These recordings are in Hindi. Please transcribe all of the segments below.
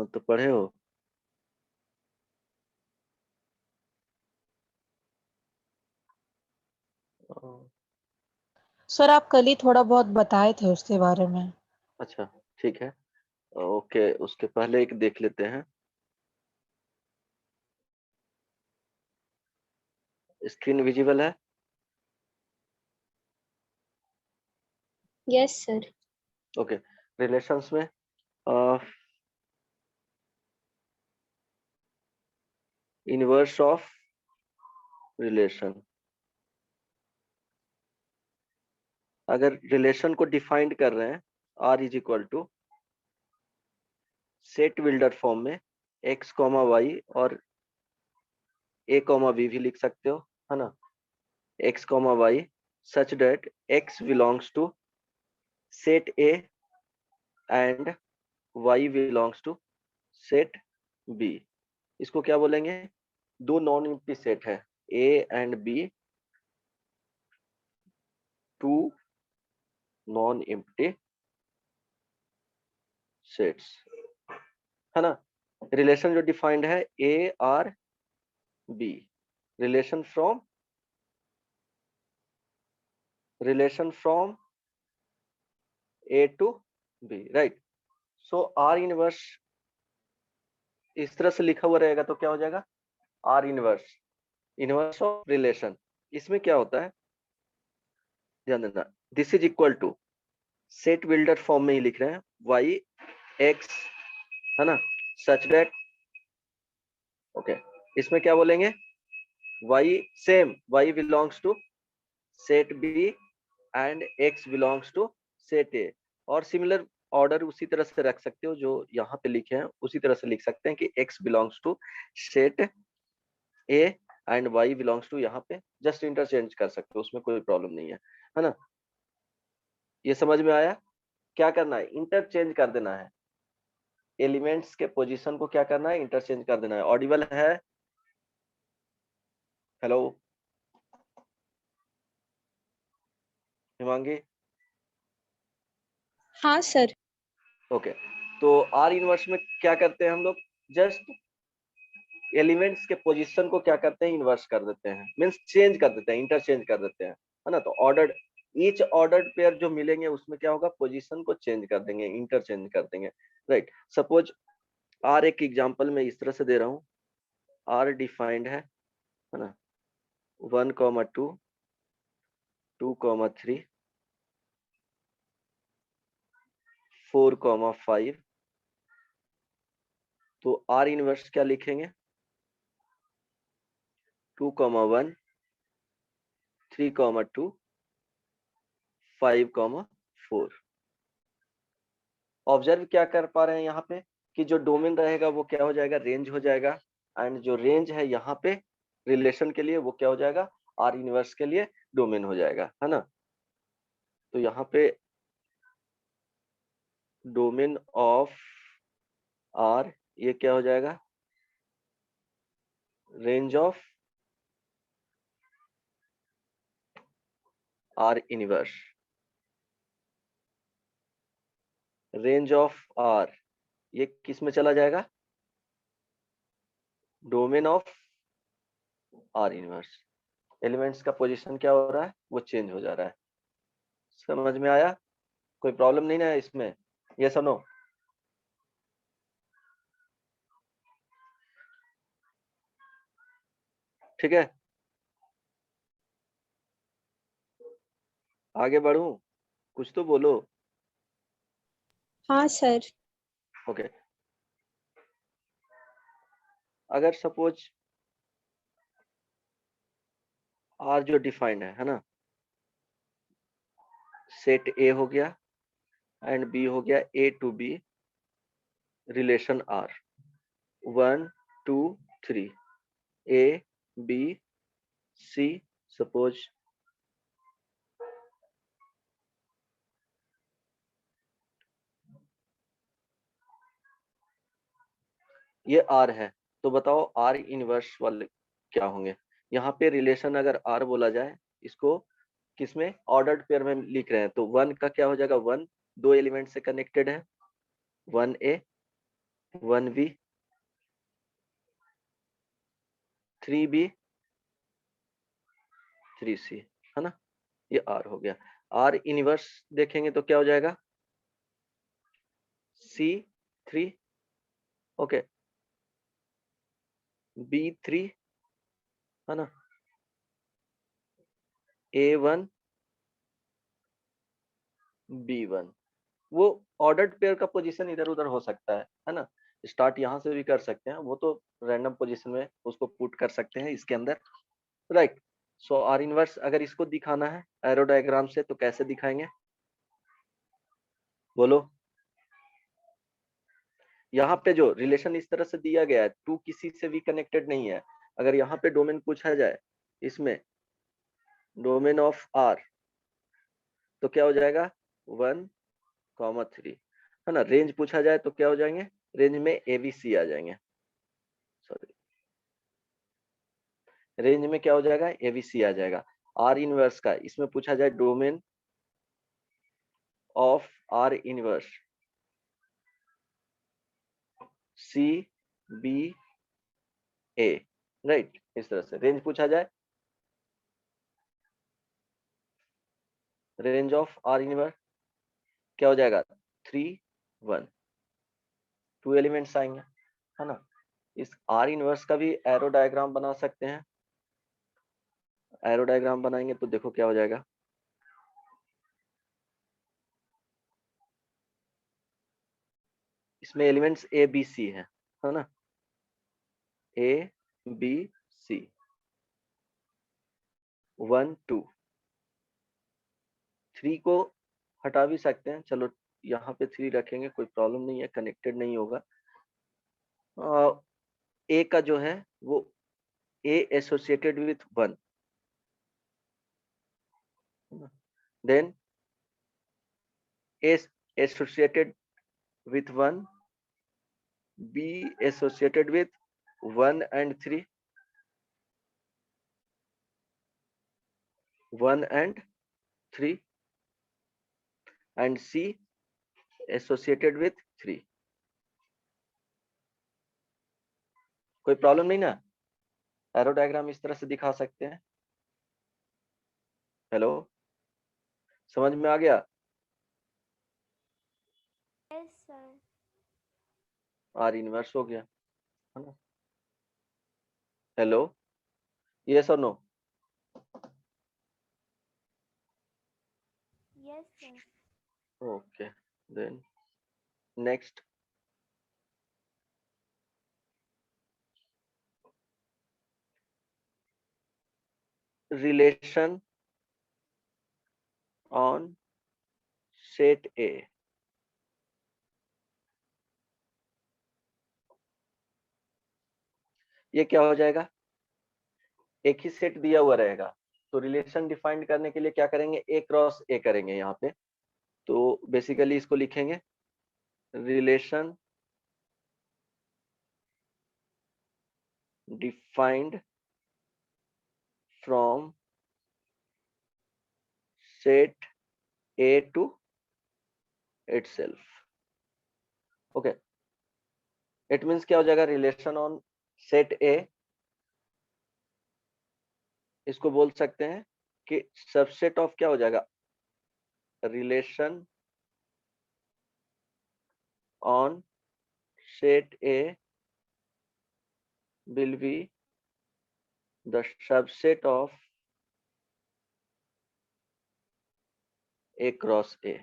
तो पढ़े हो? सर आप कल ही थोड़ा बहुत बताए थे उसके बारे में। अच्छा, ठीक है। ओके, उसके पहले एक देख लेते हैं। स्क्रीन विजिबल है? Yes sir. ओके। रिलेशंस में इनवर्स ऑफ रिलेशन। अगर रिलेशन को डिफाइंड कर रहे हैं, R is equal to set builder form में एक्स कॉमा वाई और ए कॉमा बी भी लिख सकते हो, है ना। X comma Y such that X belongs to set A and Y belongs to set B. इसको क्या बोलेंगे? दो नॉन एम्प्टी सेट है, A and B, two non empty sets, है ना। रिलेशन जो डिफाइंड है A R B, relation from A to B, right. So R inverse इस तरह से लिखा हुआ रहेगा तो क्या हो जाएगा? R inverse, inverse of relation. इसमें क्या होता है ध्यान देना, this is equal to set builder form में ही लिख रहे हैं, वाई एक्स, है ना, सच दैट। ओके, इसमें क्या बोलेंगे? Y same, Y belongs to set B and X belongs to set A. और सिमिलर ऑर्डर उसी तरह से रख सकते हो जो यहाँ पे लिखे हैं, उसी तरह से लिख सकते हैं कि X belongs to set A and Y belongs to, यहाँ पे जस्ट इंटरचेंज कर सकते हो, उसमें कोई प्रॉब्लम नहीं है ना। ये समझ में आया? क्या करना है? इंटरचेंज कर देना है, एलिमेंट्स के पोजीशन को क्या करना है? इंटरचेंज कर देना है। ऑडिबल है? हेलो हिमांगी? हाँ सर। ओके, तो आर इनवर्स में क्या करते हैं हम लोग? जस्ट एलिमेंट्स के पोजीशन को क्या करते हैं? इन्वर्स कर देते हैं, मींस चेंज कर देते हैं, इंटरचेंज कर देते हैं, है ना। तो ऑर्डर्ड, ईच ऑर्डर्ड पेयर जो मिलेंगे उसमें क्या होगा? पोजीशन को चेंज कर देंगे, इंटरचेंज कर देंगे, राइट। सपोज आर एक एग्जांपल में इस तरह से दे रहा हूँ, आर डिफाइंड है ना, 1,2, 2,3, 4,5। तो आर इनवर्स क्या लिखेंगे? 2,1, 3,2, 5,4। ऑब्जर्व क्या कर पा रहे हैं यहाँ पे कि जो डोमेन रहेगा वो क्या हो जाएगा? रेंज हो जाएगा। एंड जो रेंज है यहाँ पे रिलेशन के लिए वो क्या हो जाएगा? आर इनवर्स के लिए डोमेन हो जाएगा, है ना। तो यहाँ पे डोमेन ऑफ आर ये क्या हो जाएगा? Range of R inverse, range of R ये किस में चला जाएगा? Domain of R inverse. Elements का पोजीशन क्या हो रहा है? वो चेंज हो जा रहा है। समझ में आया? कोई प्रॉब्लम नहीं ना है इसमें? ये सुनो, ठीक है, आगे बढ़ूं? कुछ तो बोलो। हाँ सर। ओके, अगर सपोज आर जो डिफाइंड है ना, सेट ए हो गया एंड बी हो गया, A to B, relation R 1 2 3, A B C, suppose ये आर है। तो बताओ आर इनवर्स वाले क्या होंगे? यहाँ पे रिलेशन अगर आर बोला जाए, इसको किसमें? ऑर्डर्ड पेयर में लिख रहे हैं, तो वन का क्या हो जाएगा? वन दो एलिमेंट से कनेक्टेड है, 1A 1b 3b 3c, है ना, ये R हो गया। R इनवर्स देखेंगे तो क्या हो जाएगा, C3, ओके, B3, है ना, A1 B1। वो ऑर्डर्ड पेयर का पोजीशन इधर उधर हो सकता है ना, स्टार्ट यहाँ से भी कर सकते हैं, वो तो रैंडम पोजीशन में उसको पुट कर सकते हैं इसके अंदर, राइट। सो आर इनवर्स अगर इसको दिखाना है एरो डायग्राम से तो कैसे दिखाएंगे, बोलो। यहाँ पे जो रिलेशन इस तरह से दिया गया है, टू किसी से भी कनेक्टेड नहीं है। अगर यहाँ पे डोमेन पूछा जाए, इसमें डोमेन ऑफ आर, तो क्या हो जाएगा 1,3, है ना। रेंज पूछा जाए तो क्या हो जाएंगे, रेंज में एबीसी आ जाएंगे, सॉरी, रेंज में क्या हो जाएगा, एबीसी आ जाएगा। आर इनवर्स का इसमें पूछा जाए domain of R inverse C B A, right, इस तरह से रेंज पूछा जाए, रेंज ऑफ आर इनवर्स क्या हो जाएगा 3 1, 2 एलिमेंट्स आएंगे, है ना। इस आर इनवर्स का भी एरो डायग्राम बना सकते हैं। एरो डायग्राम बनाएंगे तो देखो क्या हो जाएगा, इसमें एलिमेंट्स ए बी सी है ना, ए बी सी, 1 2 3 को हटा भी सकते हैं, चलो यहाँ पे 3 रखेंगे, कोई प्रॉब्लम नहीं है, कनेक्टेड नहीं होगा। ए का जो है वो A associated with 1, then A associated with 1, B associated with 1 and 3, 1 and 3, and C associated with 3। कोई प्रॉब्लम नहीं ना, एरो डायग्राम इस तरह से दिखा सकते हैं। हेलो, समझ में आ गया? Yes sir. आर इनवर्स हो गया, है ना। हेलो, यस और no? Yes sir. Okay, then next, relation on set A. ये क्या हो जाएगा, एक ही सेट दिया हुआ रहेगा, तो रिलेशन डिफाइन करने के लिए क्या करेंगे, ए क्रॉस ए करेंगे यहाँ पे। तो बेसिकली इसको लिखेंगे relation defined from set A to itself, okay, it means क्या हो जाएगा, रिलेशन ऑन सेट A, इसको बोल सकते हैं कि सबसेट ऑफ क्या हो जाएगा, relation on set A will be the subset of A cross A,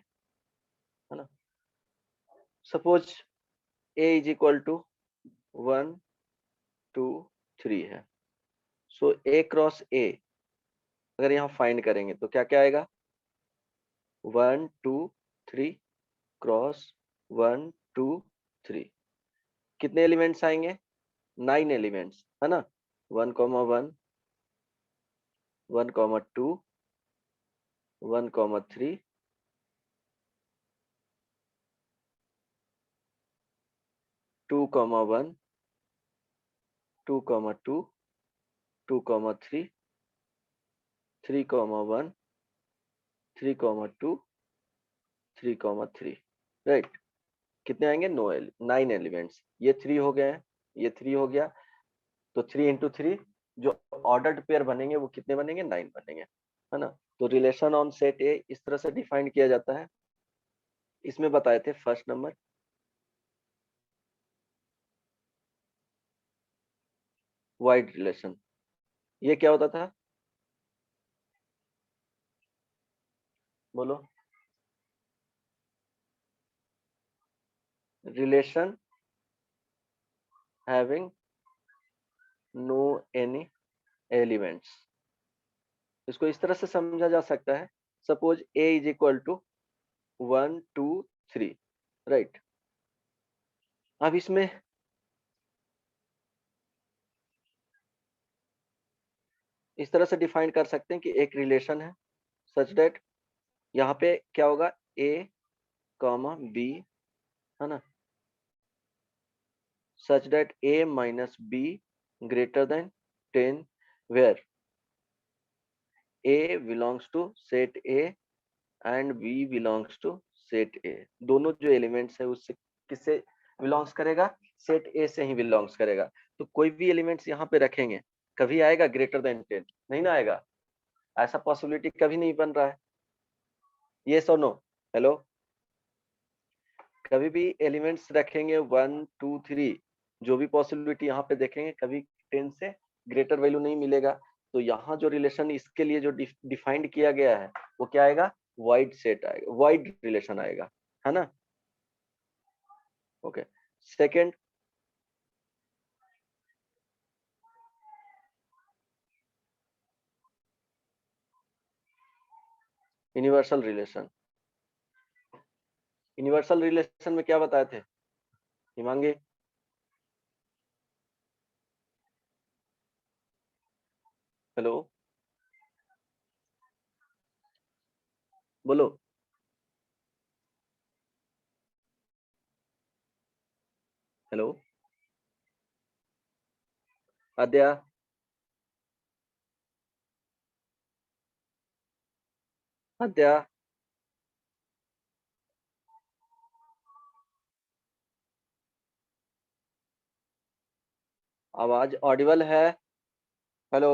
है ना। Suppose A is equal to 1 2 3 है, सो A क्रॉस A अगर यहाँ फाइंड करेंगे तो क्या क्या आएगा, 1 2 3 क्रॉस 1 2 3, कितने एलिमेंट्स आएंगे, 9 एलिमेंट्स, है ना। 1 comma 1 1 comma 2 1 comma 3 2 comma 1 2 comma 2 2 comma 3 3 comma 1 3 comma 2 3 comma 3, right. कितने आएंगे? 9 एलिमेंट्स। ये 3 हो गए हैं, ये 3 हो गया, तो 3 इंटू 3 जो ऑर्डर्ड पेयर बनेंगे वो कितने बनेंगे? 9 बनेंगे, है ना। तो रिलेशन ऑन सेट ए इस तरह से डिफाइन किया जाता है। इसमें बताए थे फर्स्ट नंबर वाइड रिलेशन। ये क्या होता था? बोलो। Relation having no any elements. इसको इस तरह से समझा जा सकता है, suppose A is equal to 1 2 3, right. अब इसमें इस तरह से डिफाइन कर सकते हैं कि एक रिलेशन है सच दैट यहाँ पे क्या होगा? ए कॉमा बी, है ना, such that a minus b greater than 10, where a belongs to set a and b belongs to set a। दोनों जो एलिमेंट्स है उससे किससे बिलोंग्स करेगा? सेट ए से ही बिलोंग्स करेगा। तो कोई भी एलिमेंट्स यहाँ पे रखेंगे, कभी आएगा ग्रेटर देन 10? नहीं ना आएगा, ऐसा पॉसिबिलिटी कभी नहीं बन रहा है। ये सो नो, हेलो। कभी भी एलिमेंट्स रखेंगे 1 2 3, जो भी पॉसिबिलिटी यहाँ पे देखेंगे कभी 10 से ग्रेटर वैल्यू नहीं मिलेगा। तो यहाँ जो रिलेशन इसके लिए जो डिफाइंड किया गया है वो क्या आएगा? वाइड सेट आएगा, वाइड रिलेशन आएगा, है ना। Okay, second universal relation. Universal relation में क्या बताए थे हिमांगी? हेलो, बोलो। हेलो आद्या, आद्या, आवाज ऑडिबल है? हेलो,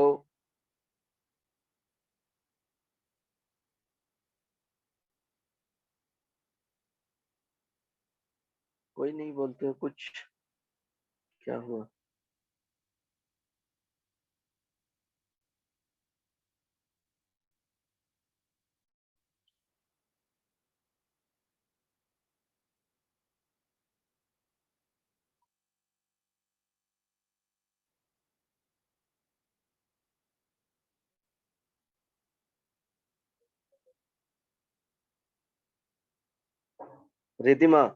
कोई नहीं बोलते हो कुछ, क्या हुआ? रिधिमा,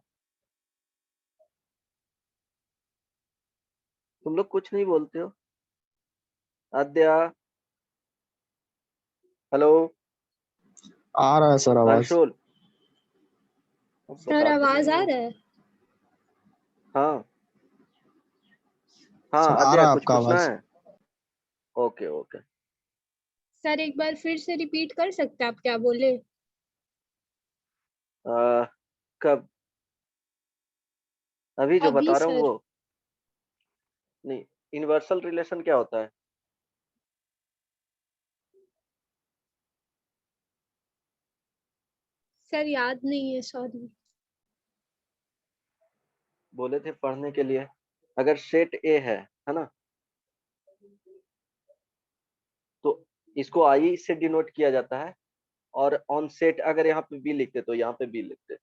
तुम लोग कुछ नहीं बोलते हो। आद्या, हेलो, आ रहा है सर आवाज। अंशुल, सर बताते आवाज नहीं आ हो। रहा है? हाँ हाँ, सर आ आद्या रहा है कुछ आपका पूछना आवाज। है? Okay okay. सर एक बार फिर से रिपीट कर सकते हैं आप क्या बोले? कब? अभी जो अभी बता रहा हूँ सर। वो? नहीं, यूनिवर्सल रिलेशन क्या होता है? सर याद नहीं है, सॉरी। बोले थे पढ़ने के लिए। अगर सेट ए है ना, तो इसको आई से डिनोट किया जाता है, और ऑन सेट अगर यहाँ पे बी लिखते तो यहाँ पे बी लिखते।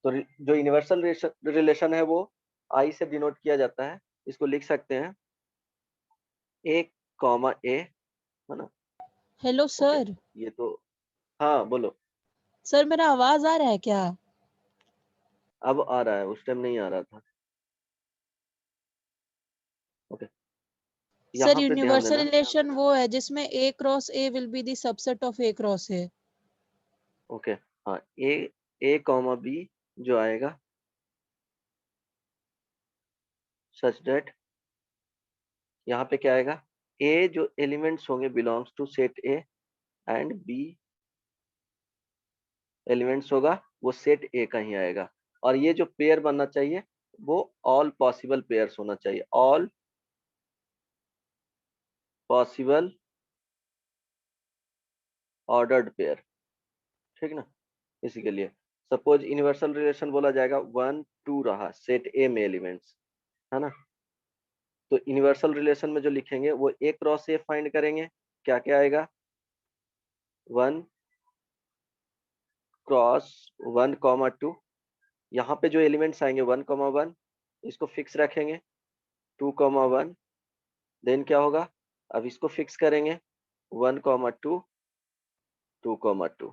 तो जो यूनिवर्सल रिलेशन है वो आई से डिनोट किया जाता है। इसको लिख सकते हैं ए कॉमा ए, है ना। Hello okay, sir. ये तो, हाँ बोलो। सर मेरा आवाज आ रहा है क्या? अब आ रहा है, उस टाइम नहीं आ रहा था। ओके, सर यहाँ पे ध्यान यूनिवर्सल देना। रिलेशन वो है जिसमें A cross A will be the subset of A cross A. Okay, हाँ, ए कॉमा बी जो आएगा सच दैट यहाँ पे क्या आएगा? ए जो एलिमेंट्स होंगे belongs to set A, and B elements होगा वो सेट ए का ही आएगा। और ये जो पेयर बनना चाहिए वो ऑल पॉसिबल पेयर्स होना चाहिए, ऑल पॉसिबल ऑर्डर्ड पेयर, ठीक ना। इसी के लिए सपोज यूनिवर्सल रिलेशन बोला जाएगा 1 2 रहा सेट ए में एलिमेंट्स, है ना। तो यूनिवर्सल रिलेशन में जो लिखेंगे वो ए क्रॉस ए फाइंड करेंगे, क्या क्या आएगा 1 क्रॉस 1 कॉमा 2, यहाँ पे जो एलिमेंट्स आएंगे 1 कॉमा 1 इसको फिक्स रखेंगे, 2 कॉमा 1 देन क्या होगा, अब इसको फिक्स करेंगे 1 कॉमा 2 2 कॉमा 2,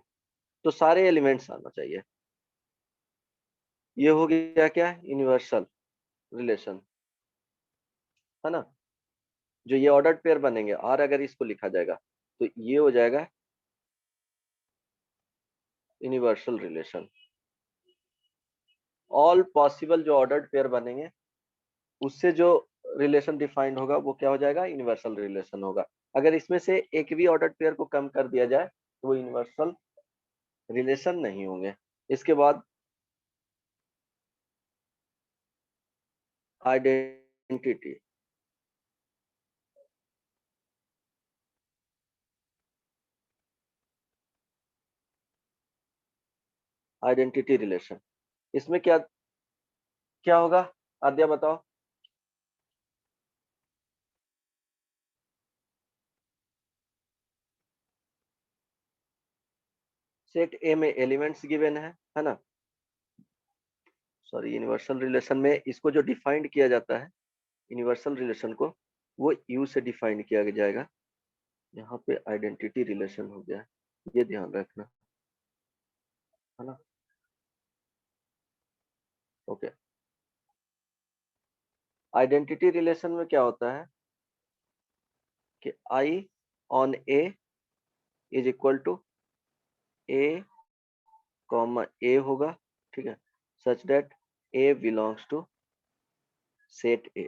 तो सारे एलिमेंट्स आना चाहिए। ये हो गया क्या यूनिवर्सल रिलेशन, है ना। जो ये ऑर्डर्ड पेयर बनेंगे और अगर इसको लिखा जाएगा तो ये हो जाएगा यूनिवर्सल रिलेशन। ऑल पॉसिबल जो ऑर्डर्ड पेयर बनेंगे उससे जो रिलेशन डिफाइंड होगा वो क्या हो जाएगा यूनिवर्सल रिलेशन होगा। अगर इसमें से एक भी ऑर्डर्ड पेयर को कम कर दिया जाए तो वो यूनिवर्सल रिलेशन नहीं होंगे। इसके बाद आइडेंटिटी, आइडेंटिटी रिलेशन, इसमें क्या क्या होगा आद्या बताओ। सेट ए में एलिमेंट्स गिवन है ना। सॉरी यूनिवर्सल रिलेशन में इसको जो डिफाइंड किया जाता है यूनिवर्सल रिलेशन को वो यू से डिफाइन किया जाएगा। यहाँ पे आइडेंटिटी रिलेशन हो गया, ये ध्यान रखना, है ना। ओके, आइडेंटिटी रिलेशन में क्या होता है कि I on A is equal to A comma A होगा, ठीक है, such that A belongs to set A.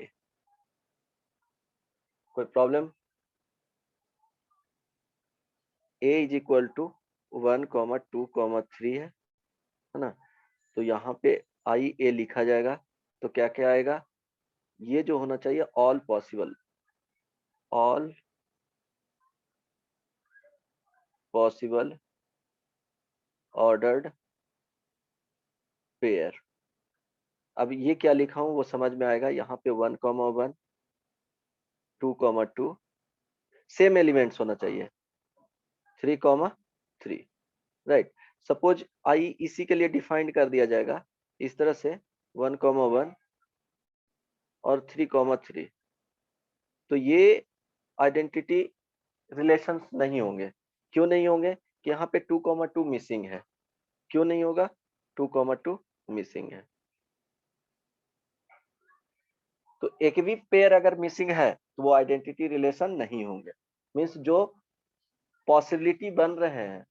कोई problem, A is equal to 1 comma 2 comma 3 है ना। तो यहाँ पे आई ए लिखा जाएगा तो क्या क्या आएगा, ये जो होना चाहिए all possible, all possible ordered pair. अब ये क्या लिखा हूं वो समझ में आएगा, यहाँ पे 1 कॉमा 1 2 कॉमा 2 सेम एलिमेंट्स होना चाहिए 3 कॉमा 3, राइट। सपोज आई इसी के लिए डिफाइंड कर दिया जाएगा इस तरह से 1 कॉमा 1 और 3 कॉमा 3, तो ये आइडेंटिटी रिलेशंस नहीं होंगे। क्यों नहीं होंगे कि यहाँ पे 2 कॉमा 2 मिसिंग है, क्यों नहीं होगा 2 कॉमा 2 मिसिंग है। तो एक भी पेयर अगर मिसिंग है तो वो आइडेंटिटी रिलेशन नहीं होंगे। मीन्स जो पॉसिबिलिटी बन रहे हैं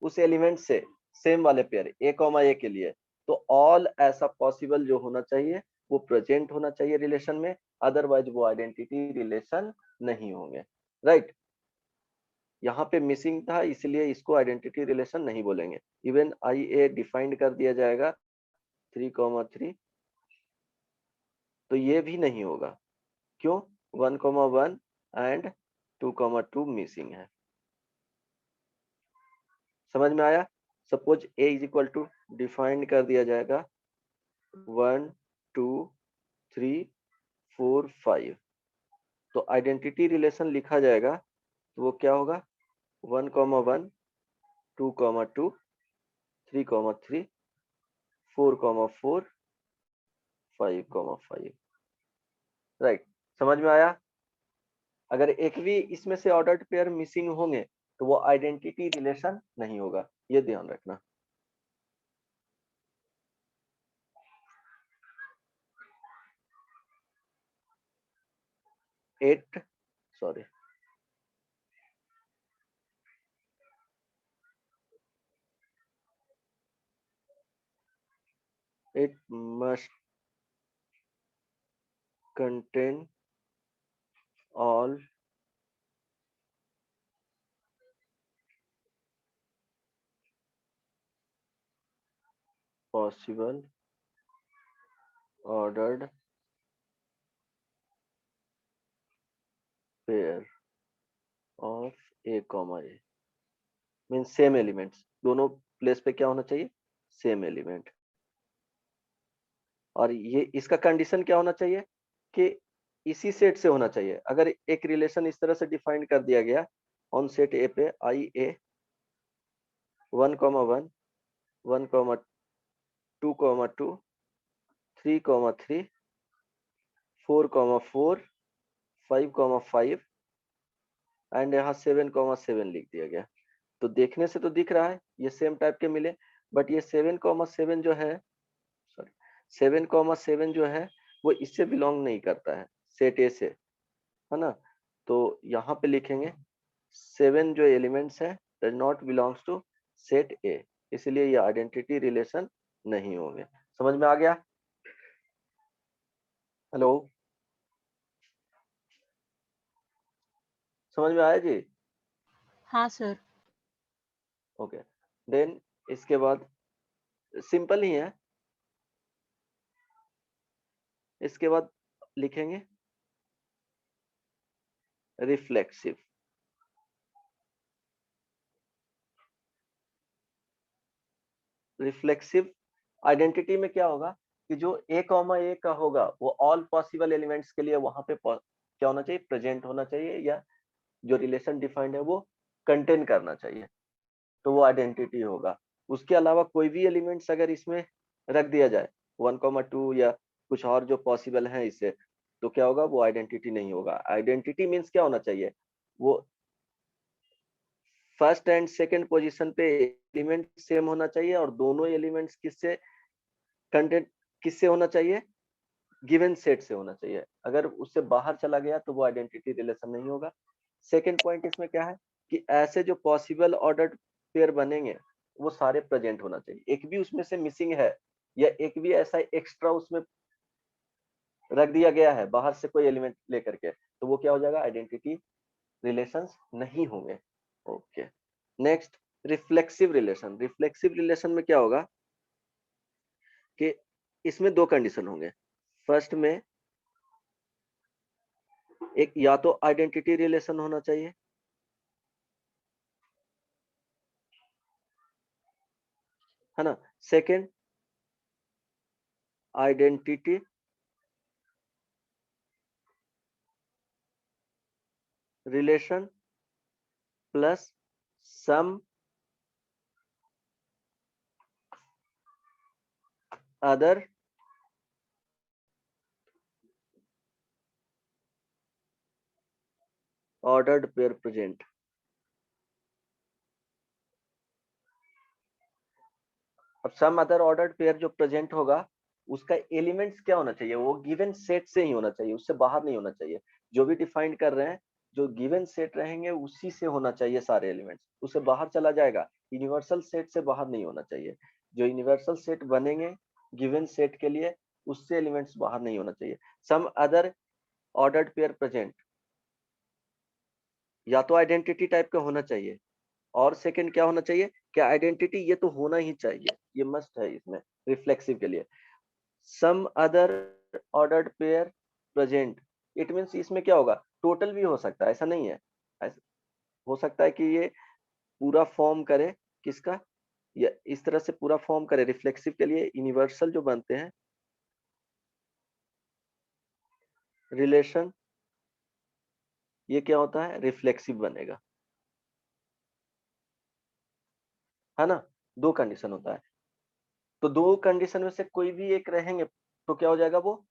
उस एलिमेंट से सेम वाले पेयर ए कॉमा ए के लिए, तो ऑल ऐसा पॉसिबल जो होना चाहिए वो प्रेजेंट होना चाहिए रिलेशन में, अदरवाइज वो आइडेंटिटी रिलेशन नहीं होंगे, राइट। यहाँ पे मिसिंग था इसलिए इसको आइडेंटिटी रिलेशन नहीं बोलेंगे। इवन आई ए डिफाइंड कर दिया जाएगा 3 कॉमा 3 तो ये भी नहीं होगा, क्यों 1 कॉमा 1 एंड 2 कॉमा 2 मिसिंग है। समझ में आया। Suppose A is equal to defined कर दिया जाएगा 1 2 3 4 5, तो आइडेंटिटी रिलेशन लिखा जाएगा तो वो क्या होगा 1 comma 1 2 comma 2 3 comma 3 4 comma 4 5 comma 5, right. समझ में आया। अगर एक भी इसमें से ऑर्डर्ड पेयर मिसिंग होंगे तो वो आइडेंटिटी रिलेशन नहीं होगा, ये ध्यान रखना। Eight sorry it must contain all possible ordered pair of a comma a means same elements, दोनों प्लेस पे क्या होना चाहिए, सेम एलिमेंट। और ये इसका कंडीशन क्या होना चाहिए कि इसी सेट से होना चाहिए। अगर एक रिलेशन इस तरह से डिफाइन कर दिया गया ऑन सेट ए पे आई ए 1,1 1,2,2 3,3 4,4 5,5 एंड यहाँ 7,7 लिख दिया गया। तो देखने से तो दिख रहा है ये सेम टाइप के मिले, बट ये 7,7 जो है, सॉरी 7,7 जो है वो इससे बिलोंग नहीं करता है, सेट ए से, है ना। तो यहाँ पे लिखेंगे 7 जो एलिमेंट्स है does not belongs to set A, इसलिए ये आइडेंटिटी रिलेशन नहीं होंगे। समझ में आ गया? हेलो, समझ में आया जी? हाँ सर। ओके, देन इसके बाद सिंपल ही है, इसके बाद लिखेंगे रिफ्लेक्सिव। रिफ्लेक्सिव आइडेंटिटी में क्या होगा कि जो ए कॉमा ए का होगा वो ऑल पॉसिबल एलिमेंट्स के लिए वहां पे क्या होना चाहिए, प्रेजेंट होना चाहिए, या जो रिलेशन डिफाइंड है वो कंटेन करना चाहिए, तो वो आइडेंटिटी होगा। उसके अलावा कोई भी एलिमेंट्स अगर इसमें रख दिया जाए 1,2 या कुछ और जो पॉसिबल है इससे, तो क्या होगा, वो आइडेंटिटी नहीं होगा। आइडेंटिटी मीन्स क्या होना चाहिए, वो फर्स्ट एंड सेकंड पोजीशन पे एलिमेंट सेम होना चाहिए और दोनों एलिमेंट्स किससे कंटेंट किससे होना चाहिए, गिवन सेट से होना चाहिए। अगर उससे बाहर चला गया तो वो आइडेंटिटी रिलेशन नहीं होगा। सेकंड पॉइंट इसमें क्या है कि ऐसे जो पॉसिबल ऑर्डर्ड पेयर बनेंगे वो सारे प्रेजेंट होना चाहिए। एक भी उसमें से मिसिंग है या एक भी ऐसा एक्स्ट्रा उसमें रख दिया गया है बाहर से कोई एलिमेंट लेकर के, तो वो क्या हो जाएगा, आइडेंटिटी रिलेशंस नहीं होंगे। Okay, next reflexive relation. Reflexive relation में क्या होगा कि इसमें दो कंडीशन होंगे। फर्स्ट में एक या तो आइडेंटिटी रिलेशन होना चाहिए, है ना। Second identity relation plus some other ordered pair present. अब सम अदर ऑर्डर्ड पेयर जो प्रेजेंट होगा उसका एलिमेंट्स क्या होना चाहिए, वो गिवन सेट से ही होना चाहिए, उससे बाहर नहीं होना चाहिए। जो भी डिफाइन कर रहे हैं जो गिवन सेट रहेंगे उसी से होना चाहिए सारे एलिमेंट्स, उससे बाहर चला जाएगा, यूनिवर्सल सेट से बाहर नहीं होना चाहिए। जो यूनिवर्सल सेट बनेंगे गिवन सेट के लिए उससे एलिमेंट्स बाहर नहीं होना चाहिए। Some other ordered pair present या तो आइडेंटिटी टाइप का होना चाहिए, और सेकंड क्या होना चाहिए कि आइडेंटिटी ये तो होना ही चाहिए, ये मस्ट है इसमें रिफ्लेक्सिव के लिए। Some other ordered pair present, it means इसमें क्या होगा, टोटल भी हो सकता है, ऐसा नहीं है। ऐसा हो सकता है कि ये पूरा फॉर्म करे किसका, या इस तरह से पूरा फॉर्म करे। रिफ्लेक्सिव के लिए यूनिवर्सल जो बनते हैं रिलेशन, ये क्या होता है, रिफ्लेक्सिव बनेगा, है ना। दो कंडीशन होता है, तो दो कंडीशन में से कोई भी एक रहेंगे तो क्या हो जाएगा, वो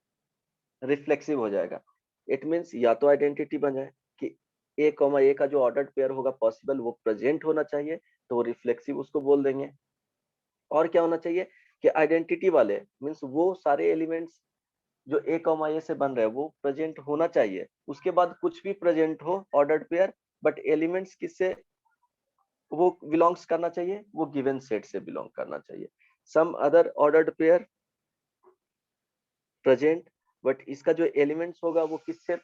रिफ्लेक्सिव हो जाएगा। इट मींस या तो आइडेंटिटी बन जाए कि ए कॉमा ए का जो ऑर्डर्ड पेयर होगा पॉसिबल वो प्रेजेंट होना चाहिए, तो वो रिफ्लेक्सिव उसको बोल देंगे। और क्या होना चाहिए कि आइडेंटिटी वाले मींस वो सारे एलिमेंट्स जो ए कॉमा ए से बन रहे हैं वो प्रेजेंट होना चाहिए, उसके बाद कुछ भी प्रेजेंट हो ऑर्डर्ड पेयर, बट एलिमेंट्स किससे वो बिलोंग्स करना चाहिए, वो गिवन सेट से बिलोंग करना चाहिए। Some other ordered pair present, but इसका जो एलिमेंट्स होगा वो किससे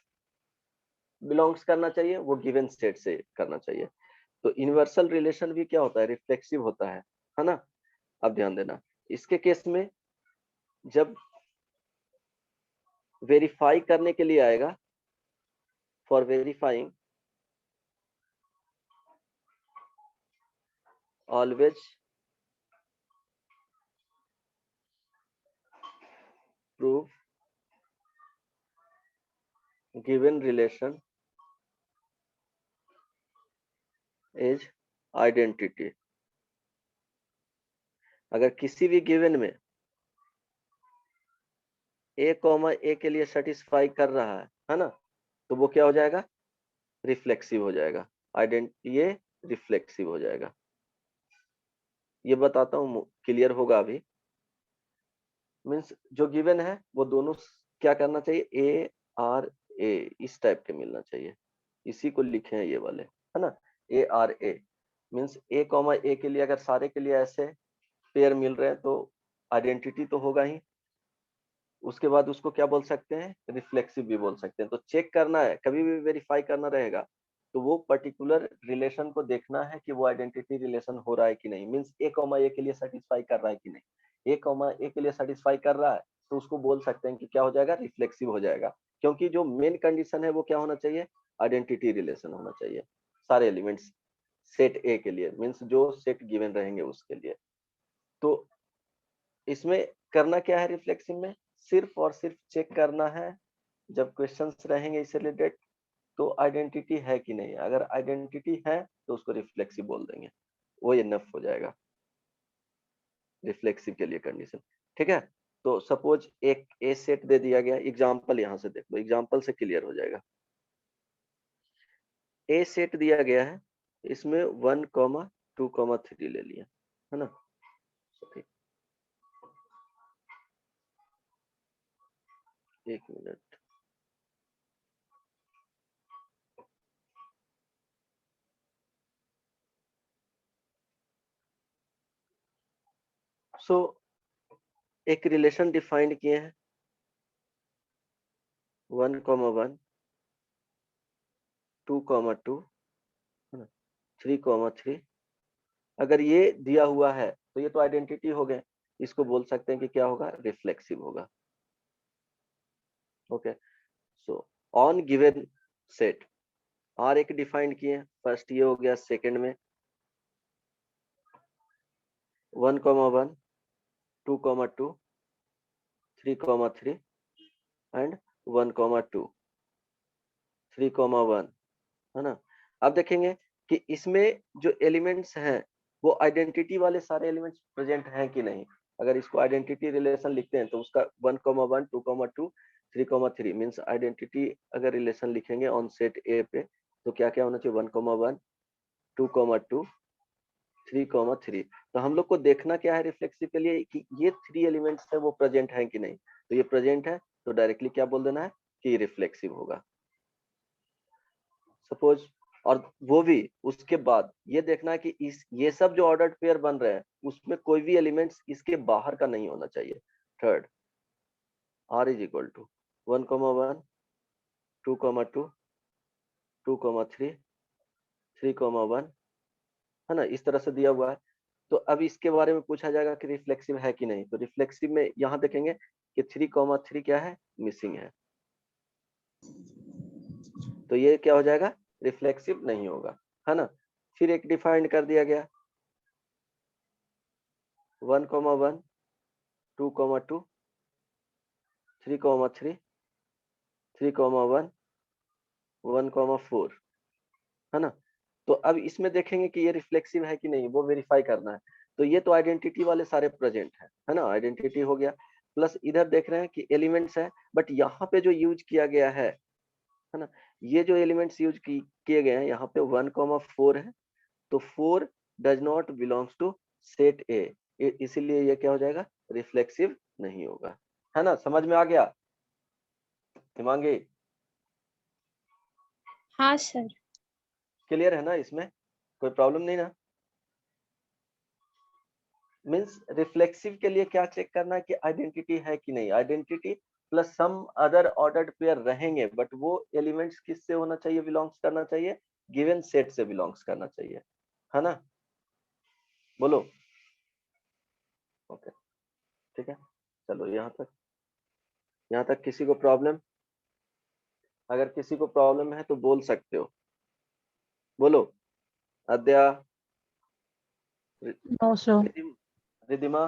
बिलोंग्स करना चाहिए, वो गिवन सेट से करना चाहिए। तो यूनिवर्सल रिलेशन भी क्या होता है, रिफ्लेक्सिव होता है ना। अब ध्यान देना, इसके केस में जब वेरीफाई करने के लिए आएगा, for verifying always prove given relation is identity. अगर किसी भी गिवन में a, के लिए सेटिस्फाई कर रहा है ना, तो वो क्या हो जाएगा, रिफ्लेक्सिव हो जाएगा। ये रिफ्लेक्सिव हो जाएगा। ये बताता हूँ, क्लियर होगा अभी। मीन्स जो गिवन है वो दोनों क्या करना चाहिए, ए आर ए इस टाइप के मिलना चाहिए। इसी को लिखे हैं ये वाले, है ना, ए आर ए। मीन्स ए, के लिए अगर सारे के लिए ऐसे पेयर मिल रहे हैं तो आइडेंटिटी तो होगा ही। उसके बाद उसको क्या बोल सकते हैं, रिफ्लेक्सिव भी बोल सकते हैं। तो चेक करना है, कभी भी वेरीफाई करना रहेगा तो वो पर्टिकुलर रिलेशन को देखना है कि वो आइडेंटिटी रिलेशन हो रहा है कि नहीं। मीन्स ए, के लिए सेटिस्फाई कर रहा है कि नहीं। ए, के लिए सेटिस्फाई कर रहा है तो उसको बोल सकते हैं कि क्या हो जाएगा, रिफ्लेक्सिव हो जाएगा। क्योंकि जो मेन कंडीशन है वो क्या होना चाहिए, आइडेंटिटी रिलेशन होना चाहिए सारे एलिमेंट्स सेट ए के लिए, मीन्स जो सेट गिवन रहेंगे उसके लिए। तो इसमें करना क्या है, रिफ्लेक्सिव में सिर्फ और सिर्फ चेक करना है जब क्वेश्चंस रहेंगे इससे रिलेटेड तो आइडेंटिटी है कि नहीं। अगर आइडेंटिटी है तो उसको रिफ्लेक्सिव बोल देंगे, वो इनफ हो जाएगा रिफ्लेक्सिव के लिए कंडीशन। ठीक है, तो सपोज एक ए सेट दे दिया गया, एग्जांपल यहां से देख लो, एग्जांपल से क्लियर हो जाएगा। ए सेट दिया गया है, इसमें 1, 2, 3 ले लिया, है ना। एक मिनट, सो एक रिलेशन डिफाइंड किए हैं 1, 1, 2, 2, 3, 3। अगर ये दिया हुआ है तो ये तो आइडेंटिटी हो गए, इसको बोल सकते हैं कि क्या होगा, रिफ्लेक्सिव होगा। Okay, so on given set R एक डिफाइंड किए, फर्स्ट ये हो गया, सेकंड में 1, 1, 2, 2, 3, 3 एंड 1, 2, 3, 1, है ना। अब देखेंगे कि इसमें जो एलिमेंट्स हैं वो आइडेंटिटी वाले सारे एलिमेंट्स प्रेजेंट हैं कि नहीं। अगर इसको आइडेंटिटी रिलेशन लिखते हैं तो उसका 1, 1, 2, 2, 3, 3 मीन्स आइडेंटिटी अगर रिलेशन लिखेंगे ऑन सेट ए पे तो क्या क्या होना चाहिए, 1, 1, 2, 2, 3, 3। तो हम लोग को देखना क्या है रिफ्लेक्सिव के लिए कि ये 3 एलिमेंट्स है वो प्रेजेंट है कि नहीं। तो ये प्रेजेंट है तो डायरेक्टली क्या बोल देना है कि रिफ्लेक्सिव होगा सपोज। और वो भी उसके बाद ये देखना है कि ये सब जो ऑर्डर्ड पेयर बन रहे हैं उसमें कोई भी एलिमेंट्स इसके बाहर का नहीं होना चाहिए। Third, r is equal to 1, 1, 2, 2, 2, 3, 3, 1, है ना, इस तरह से दिया हुआ है। तो अब इसके बारे में पूछा जाएगा कि रिफ्लेक्सिव है कि नहीं। तो रिफ्लेक्सिव में यहाँ देखेंगे कि 3, 3 क्या है, मिसिंग है, तो ये क्या हो जाएगा, रिफ्लेक्सिव नहीं होगा, है ना। फिर एक डिफाइंड कर दिया गया 1, 1, 2, 2, 3, 3, 3, 1, 1, 4, है ना। तो अब इसमें देखेंगे कि ये रिफ्लेक्सिव है कि नहीं, वो वेरीफाई करना है। तो ये तो आइडेंटिटी वाले सारे प्रेजेंट है ना, आइडेंटिटी हो गया। प्लस इधर देख रहे हैं कि एलिमेंट्स है, बट यहाँ पे जो यूज किया गया है ना, ये जो एलिमेंट्स यूज किए गए हैं यहाँ पे 1, 4 है, तो 4 does not belongs to set A, इसीलिए ये क्या हो जाएगा, रिफ्लेक्सिव नहीं होगा, है ना। समझ में आ गया हिमांगी, हाँ सर। क्लियर है ना, इसमें कोई प्रॉब्लम नहीं ना। मीन्स रिफ्लेक्सिव के लिए क्या चेक करना है कि आइडेंटिटी है कि नहीं। Identity plus some other ordered pair रहेंगे, बट वो एलिमेंट्स किससे होना चाहिए, बिलोंग्स करना चाहिए, गिवन सेट से बिलोंग्स करना चाहिए, है ना। बोलो ओके। ठीक है, चलो यहाँ तक किसी को प्रॉब्लम? अगर किसी को प्रॉब्लम है तो बोल सकते हो, बोलो। अद्या, No, sir. Ridhima,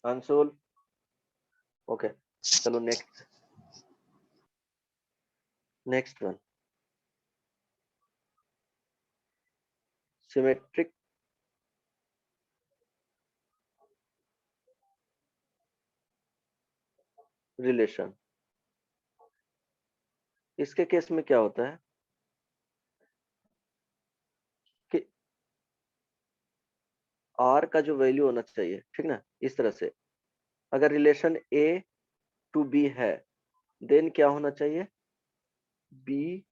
Anshul, okay. चलो नेक्स्ट वन, सिमेट्रिक रिलेशन। इसके केस में क्या होता है कि आर का जो वैल्यू होना चाहिए, ठीक ना, इस तरह से, अगर रिलेशन ए टू बी है, देन क्या होना चाहिए, बी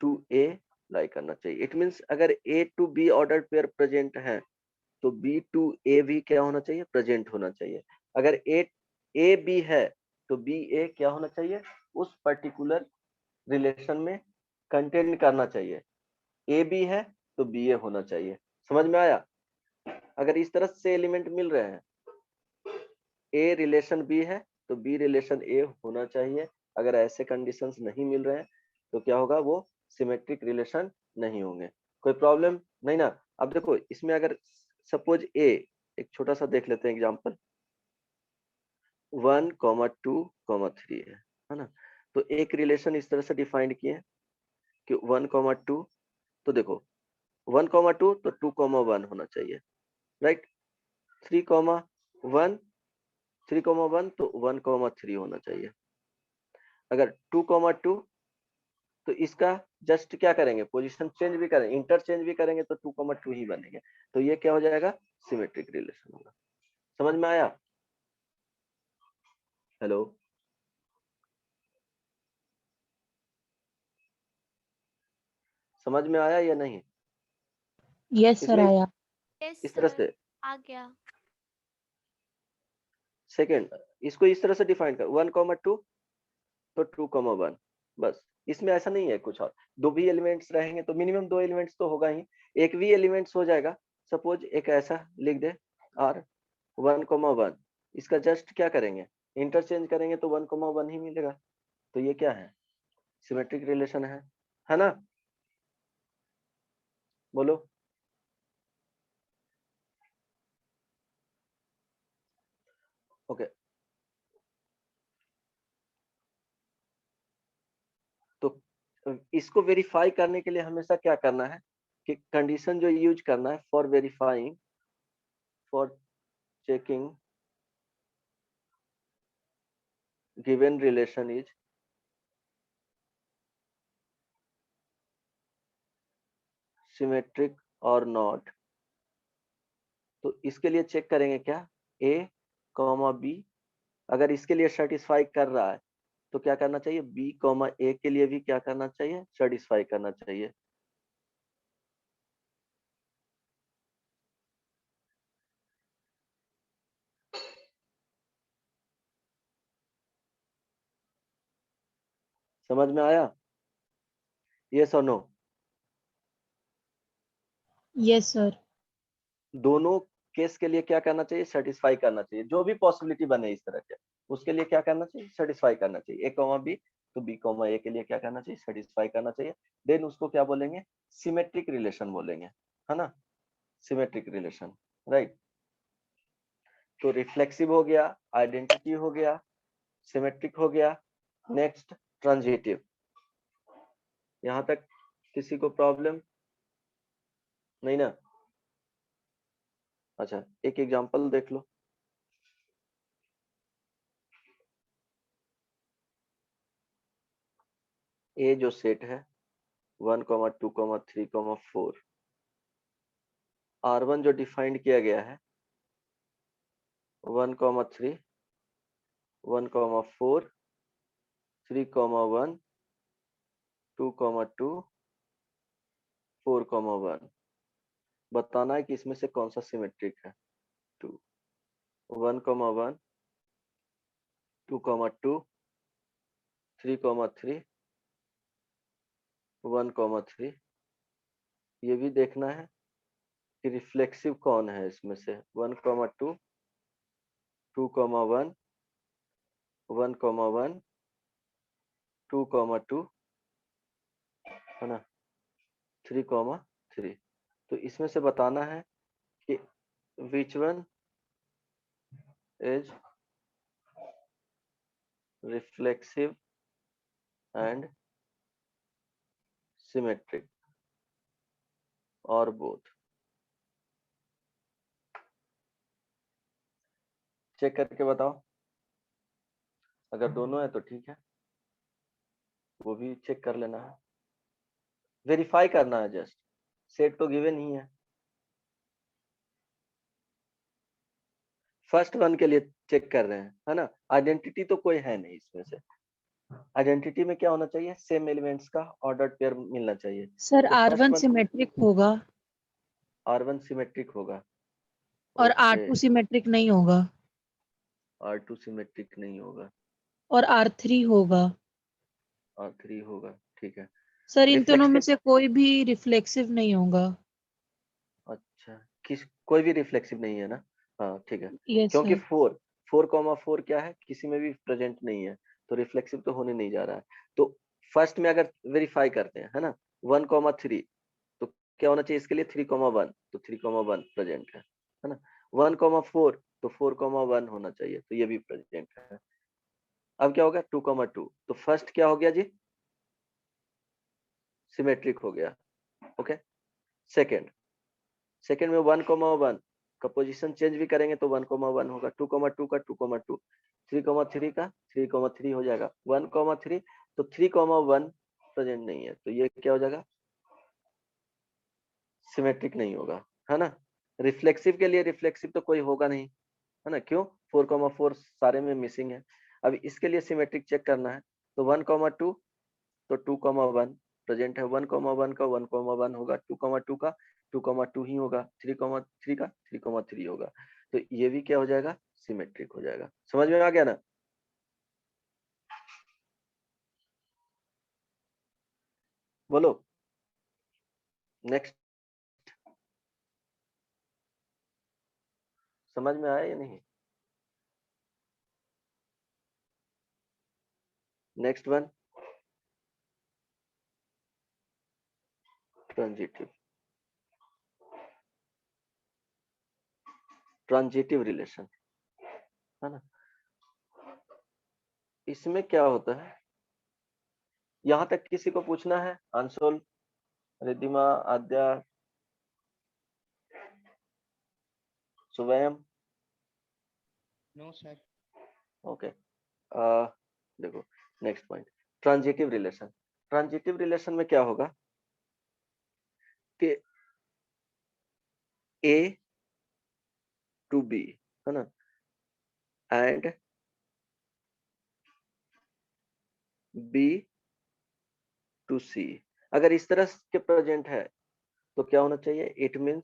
टू ए लाई करना चाहिए। इट मींस अगर A to B order pair present है तो बी टू ए भी क्या होना चाहिए, प्रेजेंट होना चाहिए। अगर ए बी है तो बी ए क्या होना चाहिए, उस पर्टिकुलर रिलेशन में कंटेन करना चाहिए। ए बी है तो बी ए होना चाहिए। समझ में आया? अगर इस तरह से एलिमेंट मिल रहे हैं, ए रिलेशन बी है तो बी रिलेशन ए होना चाहिए। अगर ऐसे कंडीशंस नहीं मिल रहे हैं तो क्या होगा, वो सिमेट्रिक रिलेशन नहीं होंगे। कोई प्रॉब्लम नहीं ना? अब देखो इसमें अगर सपोज ए, एक छोटा सा देख लेते हैं एग्जांपल, 1,2,3 है ना। तो एक रिलेशन इस तरह से डिफाइंड किए कि 1,2, तो देखो 1,2 तो 2,1 होना चाहिए, राइट। 3,1 3,1 तो 1,3 होना चाहिए। अगर 2,2 तो इसका जस्ट क्या करेंगे, पोजीशन चेंज भी करेंगे, इंटरचेंज भी करेंगे तो 2,2 ही बनेंगे। तो ये क्या हो जाएगा, सिमेट्रिक रिलेशन होगा। समझ में आया? हेलो, समझ में आया या नहीं? Yes, sir, इसमें आया. यस इस तरह सर, से आ गया। सेकेंड, इसको इस तरह से डिफाइन कर, 1,2 तो 2,1, बस। इसमें ऐसा नहीं है कुछ और। दो भी एलिमेंट्स रहेंगे तो मिनिमम 2 एलिमेंट्स तो होगा ही, एक भी एलिमेंट्स हो जाएगा। सपोज एक ऐसा लिख दे, आर 1,1, इसका जस्ट क्या करेंगे, इंटरचेंज करेंगे तो 1,1 ही मिलेगा। तो ये क्या है, सिमेट्रिक रिलेशन है ना? बोलो। ओके, तो इसको वेरीफाई करने के लिए हमेशा क्या करना है कि कंडीशन जो यूज करना है for verifying, for checking given relation is symmetric और नॉट। तो इसके लिए चेक करेंगे क्या, ए कॉमा बी, अगर इसके लिए सेटिस्फाई कर रहा है तो क्या करना चाहिए, बी कॉमा ए के लिए भी क्या करना चाहिए, सेटिस्फाई करना चाहिए। समझ में आया? यस और नो? Yes, sir. दोनों केस के लिए क्या करना चाहिए, सेटिस्फाई करना चाहिए। जो भी पॉसिबिलिटी बने इस तरह के, उसके लिए क्या करना चाहिए, सेटिस्फाई करना चाहिए। ए कॉमा बी तो बी कॉमा ए के लिए क्या करना चाहिए, सेटिस्फाई करना चाहिए। देन उसको क्या बोलेंगे, सिमेट्रिक रिलेशन बोलेंगे, है ना, सिमेट्रिक रिलेशन, राइट। तो रिफ्लेक्सिव हो गया, आइडेंटिटी हो गया, सिमेट्रिक हो गया। Next, transitive. यहाँ तक किसी को प्रॉब्लम नहीं ना? अच्छा, एक एग्जांपल देख लो। ए जो सेट है 1,2,3,4, R1 जो डिफाइंड किया गया है 1,3, 1,4, 3,1, 2,2, 4,1, बताना है कि इसमें से कौन सा सिमेट्रिक है। 2, 1,1, 2,2, 3,3, 1,3, ये भी देखना है कि रिफ्लेक्सिव कौन है इसमें से 1,2, 2,1, 1,1, 2,2 है ना, 3,3। तो इसमें से बताना है कि which one is reflexive and symmetric or both। Check करके बताओ, अगर दोनों है तो ठीक है, वो भी चेक कर लेना है, वेरीफाई करना है, जस्ट सेट तो गिवन ही है। फर्स्ट वन के लिए चेक कर रहे हैं, है ना। आइडेंटिटी तो कोई है नहीं इसमें से। आइडेंटिटी में क्या होना चाहिए, सेम एलिमेंट्स का ऑर्डर्ड पेयर मिलना चाहिए। सर तो फर्स्ट R1 वन सिमेट्रिक होगा R1 सिमेट्रिक होगा और ओके, R2 सिमेट्रिक नहीं होगा R2 सिमेट्रिक नहीं होगा और R3 होगा। R3 होगा, ठीक है। सर इन दोनों में रिफ्लेक्सिव, से कोई भी रिफ्लेक्सिव नहीं होगा। अच्छा कोई भी रिफ्लेक्सिव नहीं है ना, हाँ ठीक है। यस क्योंकि सर। 4,4 क्या है, किसी में भी प्रेजेंट नहीं है, तो रिफ्लेक्सिव तो होने नहीं जा रहा है। तो फर्स्ट में अगर वेरीफाई करते हैं, है ना, 1,3, तो क्या होना चाहिए इसके लिए 3,1, तो 3,1 प्रेजेंट है ना। 1,4 तो 4,1 होना चाहिए, तो ये भी प्रेजेंट है। अब क्या हो गया 2,2, तो फर्स्ट क्या हो गया जी, सिमेट्रिक हो गया, ओके। सेकंड में 1,1 का पोजीशन चेंज भी करेंगे तो 1,1 होगा, 2,2 का 2,2, 3,3 का 3,3 हो जाएगा, 1,3 तो 3,1 प्रेजेंट नहीं है, तो ये क्या हो जाएगा, सिमेट्रिक नहीं होगा, है ना। रिफ्लेक्सिव के लिए रिफ्लेक्सिव तो कोई होगा नहीं, है ना, क्यों 4,4 सारे में मिसिंग है। अब इसके लिए सिमेट्रिक चेक करना है, तो 1,2 तो 2,1 प्रेजेंट है, 1,1 का 1,1 होगा, 2,2 का 2,2 ही होगा, 3,3 का 3,3 होगा, तो ये भी क्या हो जाएगा, सिमेट्रिक हो जाएगा। समझ में आ गया ना। बोलो नेक्स्ट, समझ में आया या नहीं। Next one, transitive, transitive relation, है ना। इसमें क्या होता है, यहां तक किसी को पूछना है, अंशुल, रिद्धिमा, आद्या, स्वयं, नो सर। ओके। देखो next point, transitive relation. Transitive relation में क्या होगा कि A to B, है ना, एंड B to C, अगर इस तरह के प्रेजेंट है तो क्या होना चाहिए, it means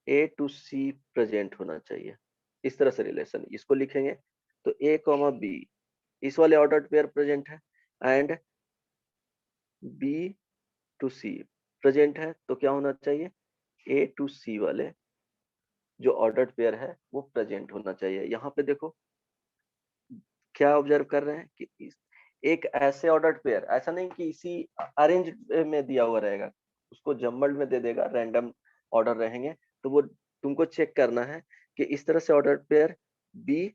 A to C present होना चाहिए। इस तरह से रिलेशन इसको लिखेंगे, तो A, B इस वाले ऑर्डर्ड पेयर प्रेजेंट है, and B to C present है, तो क्या होना चाहिए, A to C वाले जो ऑर्डर्ड पेयर है वो प्रेजेंट होना चाहिए। यहाँ पे देखो क्या ऑब्जर्व कर रहे हैं कि एक ऐसे ऑर्डर्ड पेयर, ऐसा नहीं कि इसी अरेंज में दिया हुआ रहेगा, उसको जम्बल्ड में दे देगा, रैंडम ऑर्डर रहेंगे, तो वो तुमको चेक करना है कि इस तरह से ऑर्डर्ड पेयर बी,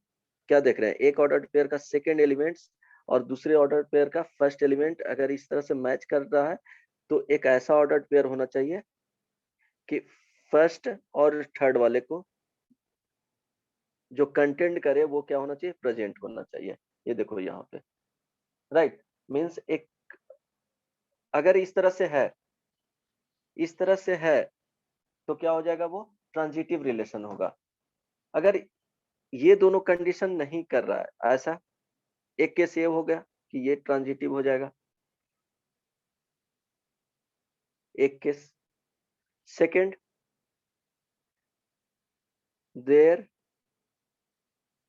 क्या देख रहे हैं, एक ऑर्डर्ड पेयर का सेकेंड एलिमेंट्स और दूसरे ऑर्डर्ड पेयर का फर्स्ट एलिमेंट अगर इस तरह से मैच कर रहा है, तो एक ऐसा ऑर्डर्ड पेयर होना चाहिए कि फर्स्ट और थर्ड वाले को जो कंटेंट करे वो क्या होना चाहिए, प्रेजेंट होना चाहिए। ये देखो यहाँ पे, राइट, मीन्स एक अगर इस तरह से है, इस तरह से है, तो क्या हो जाएगा, वो ट्रांजिटिव रिलेशन होगा। अगर ये दोनों कंडीशन नहीं कर रहा है, ऐसा एक केस ये हो गया कि ये ट्रांजिटिव हो जाएगा, एक केस। Second, there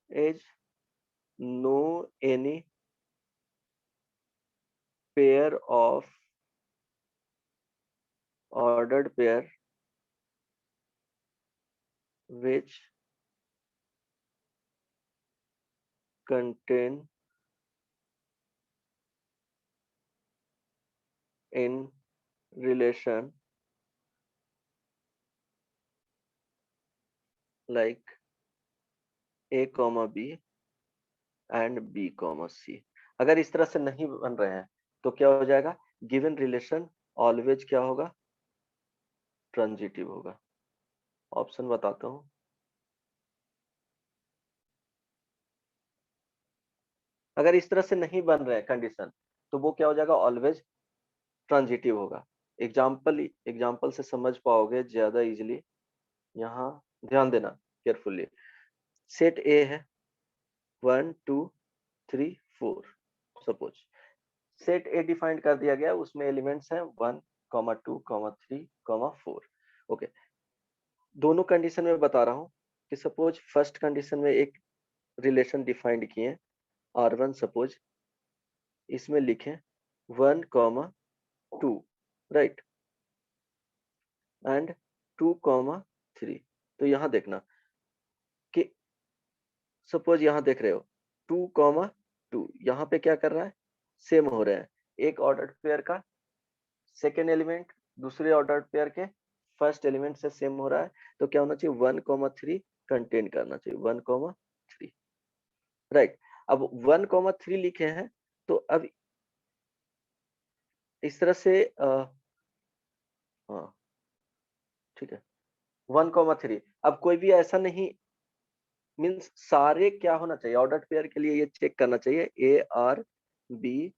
is no any pair of ordered pair which contain in relation like a comma b and b comma c। अगर इस तरह से नहीं बन रहे हैं तो क्या हो जाएगा, गिवन रिलेशन ऑलवेज क्या होगा, ट्रांजिटिव होगा। ऑप्शन बताता हूं, अगर इस तरह से नहीं बन रहे हैं कंडीशन तो वो क्या हो जाएगा, ऑलवेज ट्रांजिटिव होगा। एग्जाम्पल से समझ पाओगे ज्यादा इजीली। यहाँ ध्यान देना केयरफुली। सेट ए है 1 2 3 4, सपोज सेट ए डिफाइंड कर दिया गया, उसमें एलिमेंट्स हैं 1 2 3 4। ओके, दोनों कंडीशन में बता रहा हूं कि सपोज फर्स्ट कंडीशन में एक रिलेशन डिफाइंड किए R1, सपोज इसमें लिखें 1 2, राइट, एंड 2 3। तो यहां देखना कि सपोज यहां देख रहे हो 2 2, यहाँ पे क्या कर रहा है, सेम हो रहे हैं। एक ऑर्डर्ड पेयर का सेकेंड एलिमेंट दूसरे ऑर्डर्ड पेयर के फर्स्ट एलिमेंट से सेम हो रहा है, तो क्या होना चाहिए, 1 3 कंटेन करना चाहिए, 1 3, राइट। अब 1 3 लिखे हैं, तो अब इस तरह से हाँ ठीक है, 1 3। अब कोई भी ऐसा नहीं, मीन्स सारे क्या होना चाहिए, ऑर्डर्ड पेयर के लिए ये चेक करना चाहिए A R B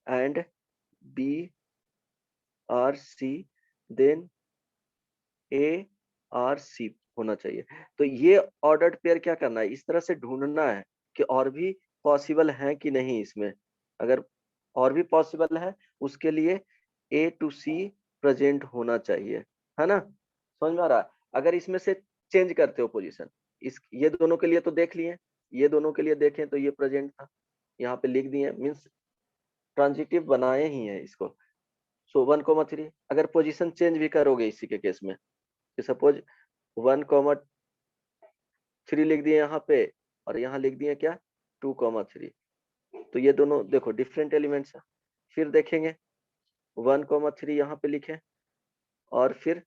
and B R C, then A R C होना चाहिए। तो ये ऑर्डर्ड पेयर क्या करना है, इस तरह से ढूंढना है कि और भी पॉसिबल है कि नहीं इसमें। अगर और भी पॉसिबल है उसके लिए ए टू सी प्रेजेंट होना चाहिए, है ना, समझ में आ रहा है। अगर इसमें से चेंज करते हो पोजीशन, इस ये दोनों के लिए तो देख लिए, ये दोनों के लिए देखें तो ये प्रेजेंट था, यहाँ पे लिख दिए, मीन्स ट्रांजिटिव बनाए ही है इसको। सो 1 3, अगर पोजीशन चेंज भी करोगे इसी के केस में, सपोज 1 3 लिख दिए यहाँ पे, और यहाँ लिख दिए क्या 2 3, तो ये दोनों देखो डिफरेंट एलिमेंट्स है। फिर देखेंगे 1 3 यहाँ पे लिखे और फिर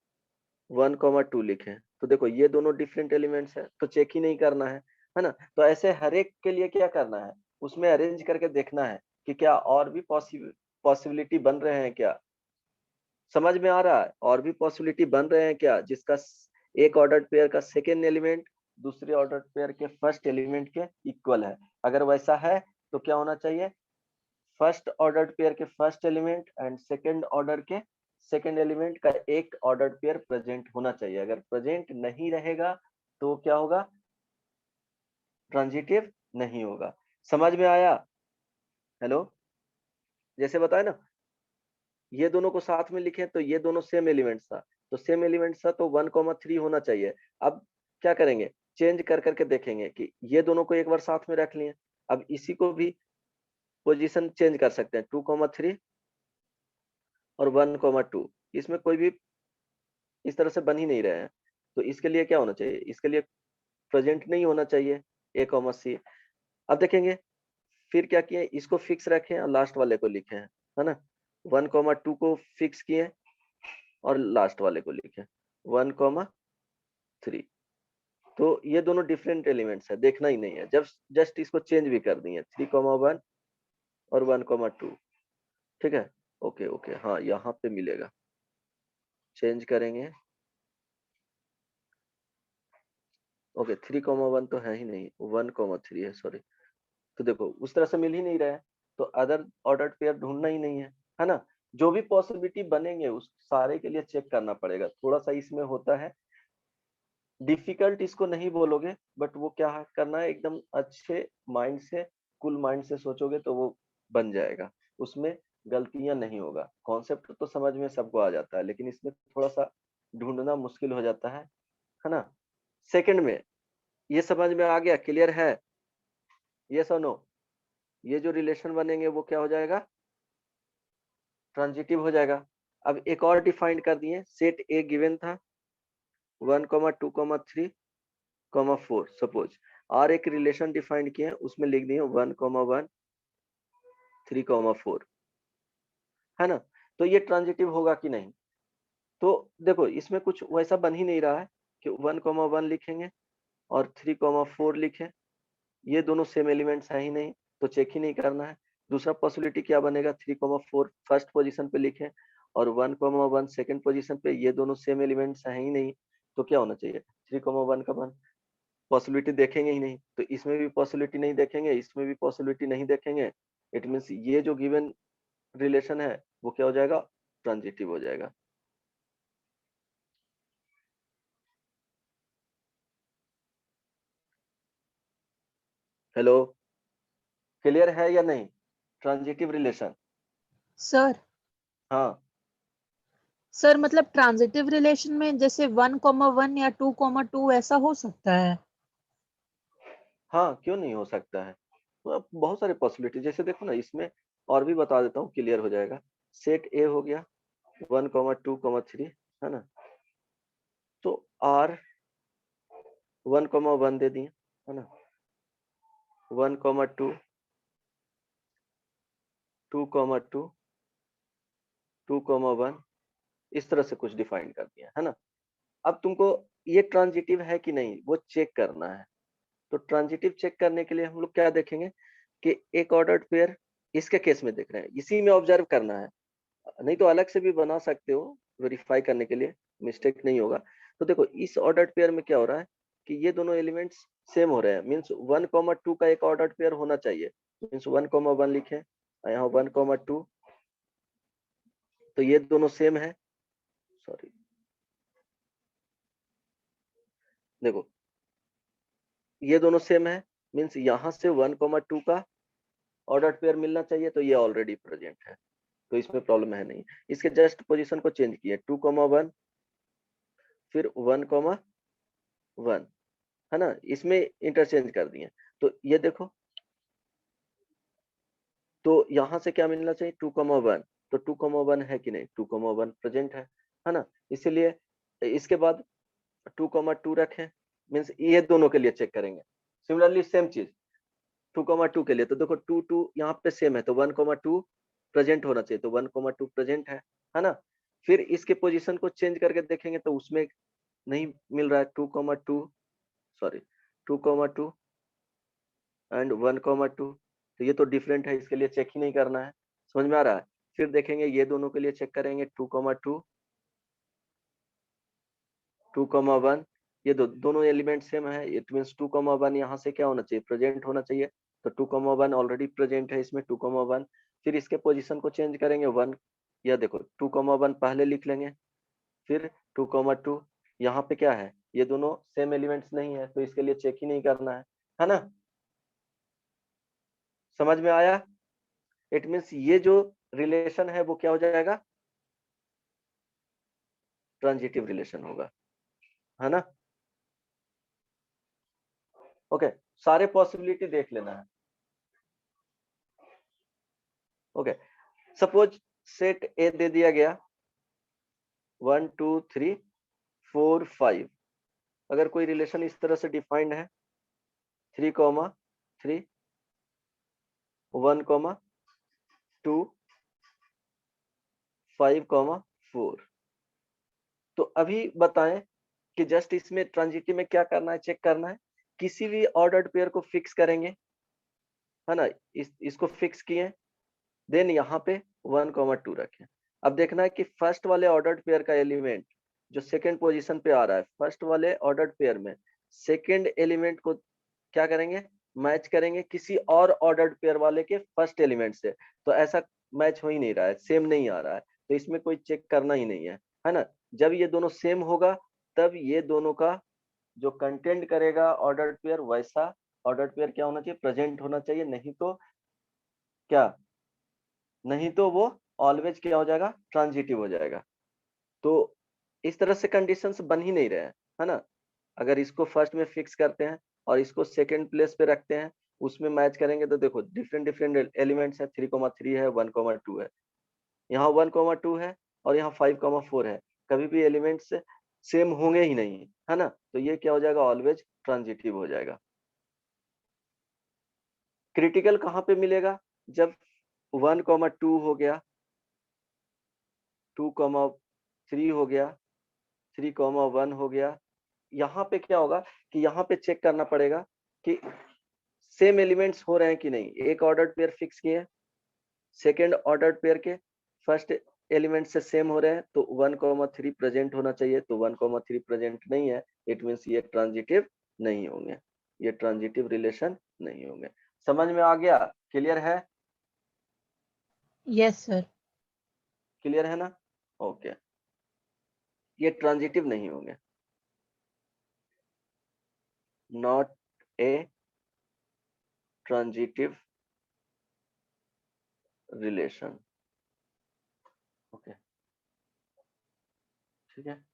1 2 लिखे, तो देखो ये दोनों डिफरेंट एलिमेंट्स है, तो चेक ही नहीं करना है ना। तो ऐसे हर एक के लिए क्या करना है, उसमें अरेंज करके देखना है कि क्या और भी पॉसिबिलिटी बन रहे हैं क्या, समझ में आ रहा है, और भी पॉसिबिलिटी बन रहे हैं क्या, जिसका एक ऑर्डर्ड पेयर का सेकेंड एलिमेंट दूसरे ऑर्डर्ड पेयर के फर्स्ट एलिमेंट के इक्वल है। अगर वैसा है तो क्या होना चाहिए, फर्स्ट ऑर्डर्ड पेयर के first element and second order के सेकेंड एलिमेंट का एक ऑर्डर्ड पेयर प्रेजेंट होना चाहिए। अगर प्रेजेंट नहीं रहेगा तो क्या होगा, ट्रांजिटिव नहीं होगा। समझ में आया, हेलो, जैसे बताया ना, ये दोनों को साथ में लिखे तो ये दोनों सेम एलिमेंट्स था, तो सेम एलिमेंट्स था तो 1 3 होना चाहिए। अब क्या करेंगे, चेंज कर करके देखेंगे कि ये दोनों को एक बार साथ में रख लिए, अब इसी को भी पोजीशन चेंज कर सकते हैं, 2 3 और 1 2, इसमें कोई भी इस तरह से बन ही नहीं रहे हैं, तो इसके लिए क्या होना चाहिए, इसके लिए प्रेजेंट नहीं होना चाहिए ए सी। अब देखेंगे फिर क्या किए, इसको फिक्स रखे और लास्ट वाले को लिखे हैं, है ना, 1 2 को फिक्स किए और लास्ट वाले को लिखे 1 3। तो ये दोनों डिफरेंट एलिमेंट्स है, देखना ही नहीं है, जब जस्ट इसको चेंज भी कर दिए 3 1 और 1 2, ठीक है। ओके ओके, हाँ यहाँ पे मिलेगा, चेंज करेंगे। ओके 3 1 तो है ही नहीं, 1 3 है, सॉरी। तो देखो उस तरह से मिल ही नहीं रहा है, तो अदर ऑर्डर्ड पेयर ढूंढना ही नहीं है ना। जो भी पॉसिबिलिटी बनेंगे उस सारे के लिए चेक करना पड़ेगा। थोड़ा सा इसमें होता है डिफिकल्ट, इसको नहीं बोलोगे, बट वो क्या करना है, एकदम अच्छे माइंड से, कूल माइंड से सोचोगे तो वो बन जाएगा, उसमें गलतियां नहीं होगा। कॉन्सेप्ट तो समझ में सबको आ जाता है, लेकिन इसमें थोड़ा सा ढूंढना मुश्किल हो जाता है ना। सेकंड में ये समझ में आ गया, क्लियर है, यस और नो। ये जो रिलेशन बनेंगे वो क्या हो जाएगा, ट्रांजिटिव हो जाएगा। अब एक और डिफाइन कर दिए, सेट ए गिवन था 1 2 3 4 सपोज आर एक रिलेशन डिफाइंड किए हैं, उसमें लिख दिए 1,1 3,4 है ना। तो ये ट्रांजिटिव होगा कि नहीं? तो देखो इसमें कुछ वैसा बन ही नहीं रहा है कि 1,1 लिखेंगे और 3,4 लिखें, ये दोनों सेम एलिमेंट्स है ही नहीं, तो चेक ही नहीं करना है। दूसरा पॉसिबिलिटी क्या बनेगा, 3,4 फर्स्ट पोजीशन पे लिखें और 1,1 सेकंड पोजीशन पे, ये दोनों सेम एलिमेंट्स है ही नहीं, तो क्या होना चाहिए 3,1 का 1 पॉसिबिलिटी देखेंगे ही नहीं, तो इसमें भी पॉसिबिलिटी नहीं देखेंगे, इसमें भी पॉसिबिलिटी नहीं देखेंगे। इट मीन्स ये जो गिवन रिलेशन है वो क्या हो जाएगा, ट्रांजिटिव हो जाएगा। हेलो, क्लियर है या नहीं ट्रांजिटिव रिलेशन? सर हाँ सर मतलब ट्रांजिटिव रिलेशन में जैसे 1,1 या 2,2 ऐसा हो सकता है? हाँ, क्यों नहीं हो सकता है, तो अब बहुत सारे पॉसिबिलिटी, जैसे देखो ना इसमें और भी बता देता हूँ, क्लियर हो जाएगा। सेट ए हो गया 1,2,3 है ना, तो आर 1,1 दे दिए है ना, 1,2 2,2 2,1 इस तरह से कुछ डिफाइन कर दिया है ना। अब तुमको ये ट्रांजिटिव है कि नहीं वो चेक करना है, तो ट्रांजिटिव चेक करने के लिए हम लोग क्या देखेंगे कि एक ऑर्डर्ड पेयर इसके केस में देख रहे हैं, इसी में ऑब्जर्व करना है, नहीं तो अलग से भी बना सकते हो वेरीफाई करने के लिए, मिस्टेक नहीं होगा। तो देखो इस ऑर्डर्ड पेयर में क्या हो रहा है कि ये दोनों एलिमेंट्स सेम हो रहे हैं, मीन्स 1,2 का एक ऑर्डर्ड पेयर होना चाहिए, मीन्स 1,1 लिखे यहाँ 1,2, तो ये दोनों सेम है। सॉरी देखो ये दोनों सेम है, मीन्स यहाँ से 1,2 का ऑर्डर्ड पेयर मिलना चाहिए, तो ये ऑलरेडी प्रेजेंट है, तो इसमें प्रॉब्लम है नहीं। इसके जस्ट पोजीशन को चेंज किए 2,1 फिर 1,1 है ना, इसमें इंटरचेंज कर दिए, तो ये देखो, तो यहाँ से क्या मिलना चाहिए 2,1, तो 2,1 है कि नहीं, 2,1 प्रेजेंट है ना, इसीलिए इसके बाद 2,2 रखें, मीन्स ये दोनों के लिए चेक करेंगे। सिमिलरली सेम चीज 2,2 के लिए, तो देखो 2 यहाँ पे सेम है, तो 1,2 प्रेजेंट होना चाहिए, तो 1,2 प्रेजेंट है ना। फिर इसके पोजीशन को चेंज करके देखेंगे तो उसमें नहीं मिल रहा है 2,2 सॉरी 2,2 एंड 1,2, तो ये तो डिफरेंट है, इसके लिए चेक ही नहीं करना है, समझ में आ रहा है। फिर देखेंगे ये दोनों के लिए चेक करेंगे 2,2 2,1, ये दोनों एलिमेंट सेम है, इट मींस 2,1 यहाँ से क्या होना चाहिए, प्रेजेंट होना चाहिए, तो 2,1 ऑलरेडी प्रेजेंट है इसमें 2,1। फिर इसके पोजीशन को चेंज करेंगे 1, या देखो 2,1 पहले लिख लेंगे, फिर 2,2, यहाँ पे क्या है, ये दोनों सेम एलिमेंट्स नहीं है, तो इसके लिए चेक ही नहीं करना है ना, समझ में आया। इट मींस ये जो रिलेशन है वो क्या हो जाएगा, ट्रांजिटिव रिलेशन होगा, है ना। ओके सारे पॉसिबिलिटी देख लेना है। ओके सपोज सेट ए दे दिया गया 1 2 3 4 5, अगर कोई रिलेशन इस तरह से डिफाइंड है 3,3 1,2 5,4, तो अभी बताएं कि जस्ट इसमें ट्रांजिटिव में क्या करना है, चेक करना है, किसी भी ऑर्डर्ड पेयर को फिक्स करेंगे है ना, इसको फिक्स किए, देन यहाँ पे 1,2 रखें। अब देखना है कि फर्स्ट वाले ऑर्डर्ड पेयर का एलिमेंट जो सेकंड पोजीशन पे आ रहा है, फर्स्ट वाले ऑर्डर्ड पेयर में सेकंड एलिमेंट को क्या करेंगे, मैच करेंगे किसी और ऑर्डर्ड पेयर वाले के फर्स्ट एलिमेंट से, तो ऐसा मैच हो ही नहीं रहा है, सेम नहीं आ रहा है, तो इसमें कोई चेक करना ही नहीं है ना। जब ये दोनों सेम होगा तब ये दोनों का जो कंटेंट करेगा ऑर्डर्ड पेयर, वैसा ऑर्डर्ड पेयर क्या होना चाहिए, प्रेजेंट होना चाहिए, नहीं तो क्या, नहीं तो वो ऑलवेज क्या हो जाएगा, ट्रांजिटिव हो जाएगा। तो इस तरह से कंडीशंस बन ही नहीं रहे हैं, है ना। अगर इसको फर्स्ट में फिक्स करते हैं और इसको सेकंड प्लेस पे रखते हैं, उसमें मैच करेंगे, तो देखो डिफरेंट डिफरेंट एलिमेंट्स है, 3,3 है 1,2 है, यहाँ 1,2 है और यहाँ 5,4 है, कभी भी एलिमेंट्स सेम होंगे ही नहीं, है ना, तो ये क्या हो जाएगा, ऑलवेज ट्रांजिटिव हो जाएगा। क्रिटिकल कहाँ पे मिलेगा, जब 1,2 हो गया, 2,3 हो गया, 3,1 हो गया, यहाँ पे क्या होगा कि यहाँ पे चेक करना पड़ेगा कि सेम एलिमेंट्स हो रहे हैं कि नहीं। एक ऑर्डर्ड पेयर फिक्स किए, सेकेंड ऑर्डर्ड पेयर के फर्स्ट एलिमेंट से सेम हो रहे हैं, तो 1,3 प्रेजेंट होना चाहिए, तो 1,3 प्रेजेंट नहीं है, इट मीन्स ये ट्रांजिटिव नहीं होंगे, ये ट्रांजिटिव रिलेशन नहीं होंगे। समझ में आ गया, क्लियर है, यस सर। क्लियर है ना, ओके, ये ट्रांजिटिव नहीं होंगे, not a transitive relation, okay, ठीक है,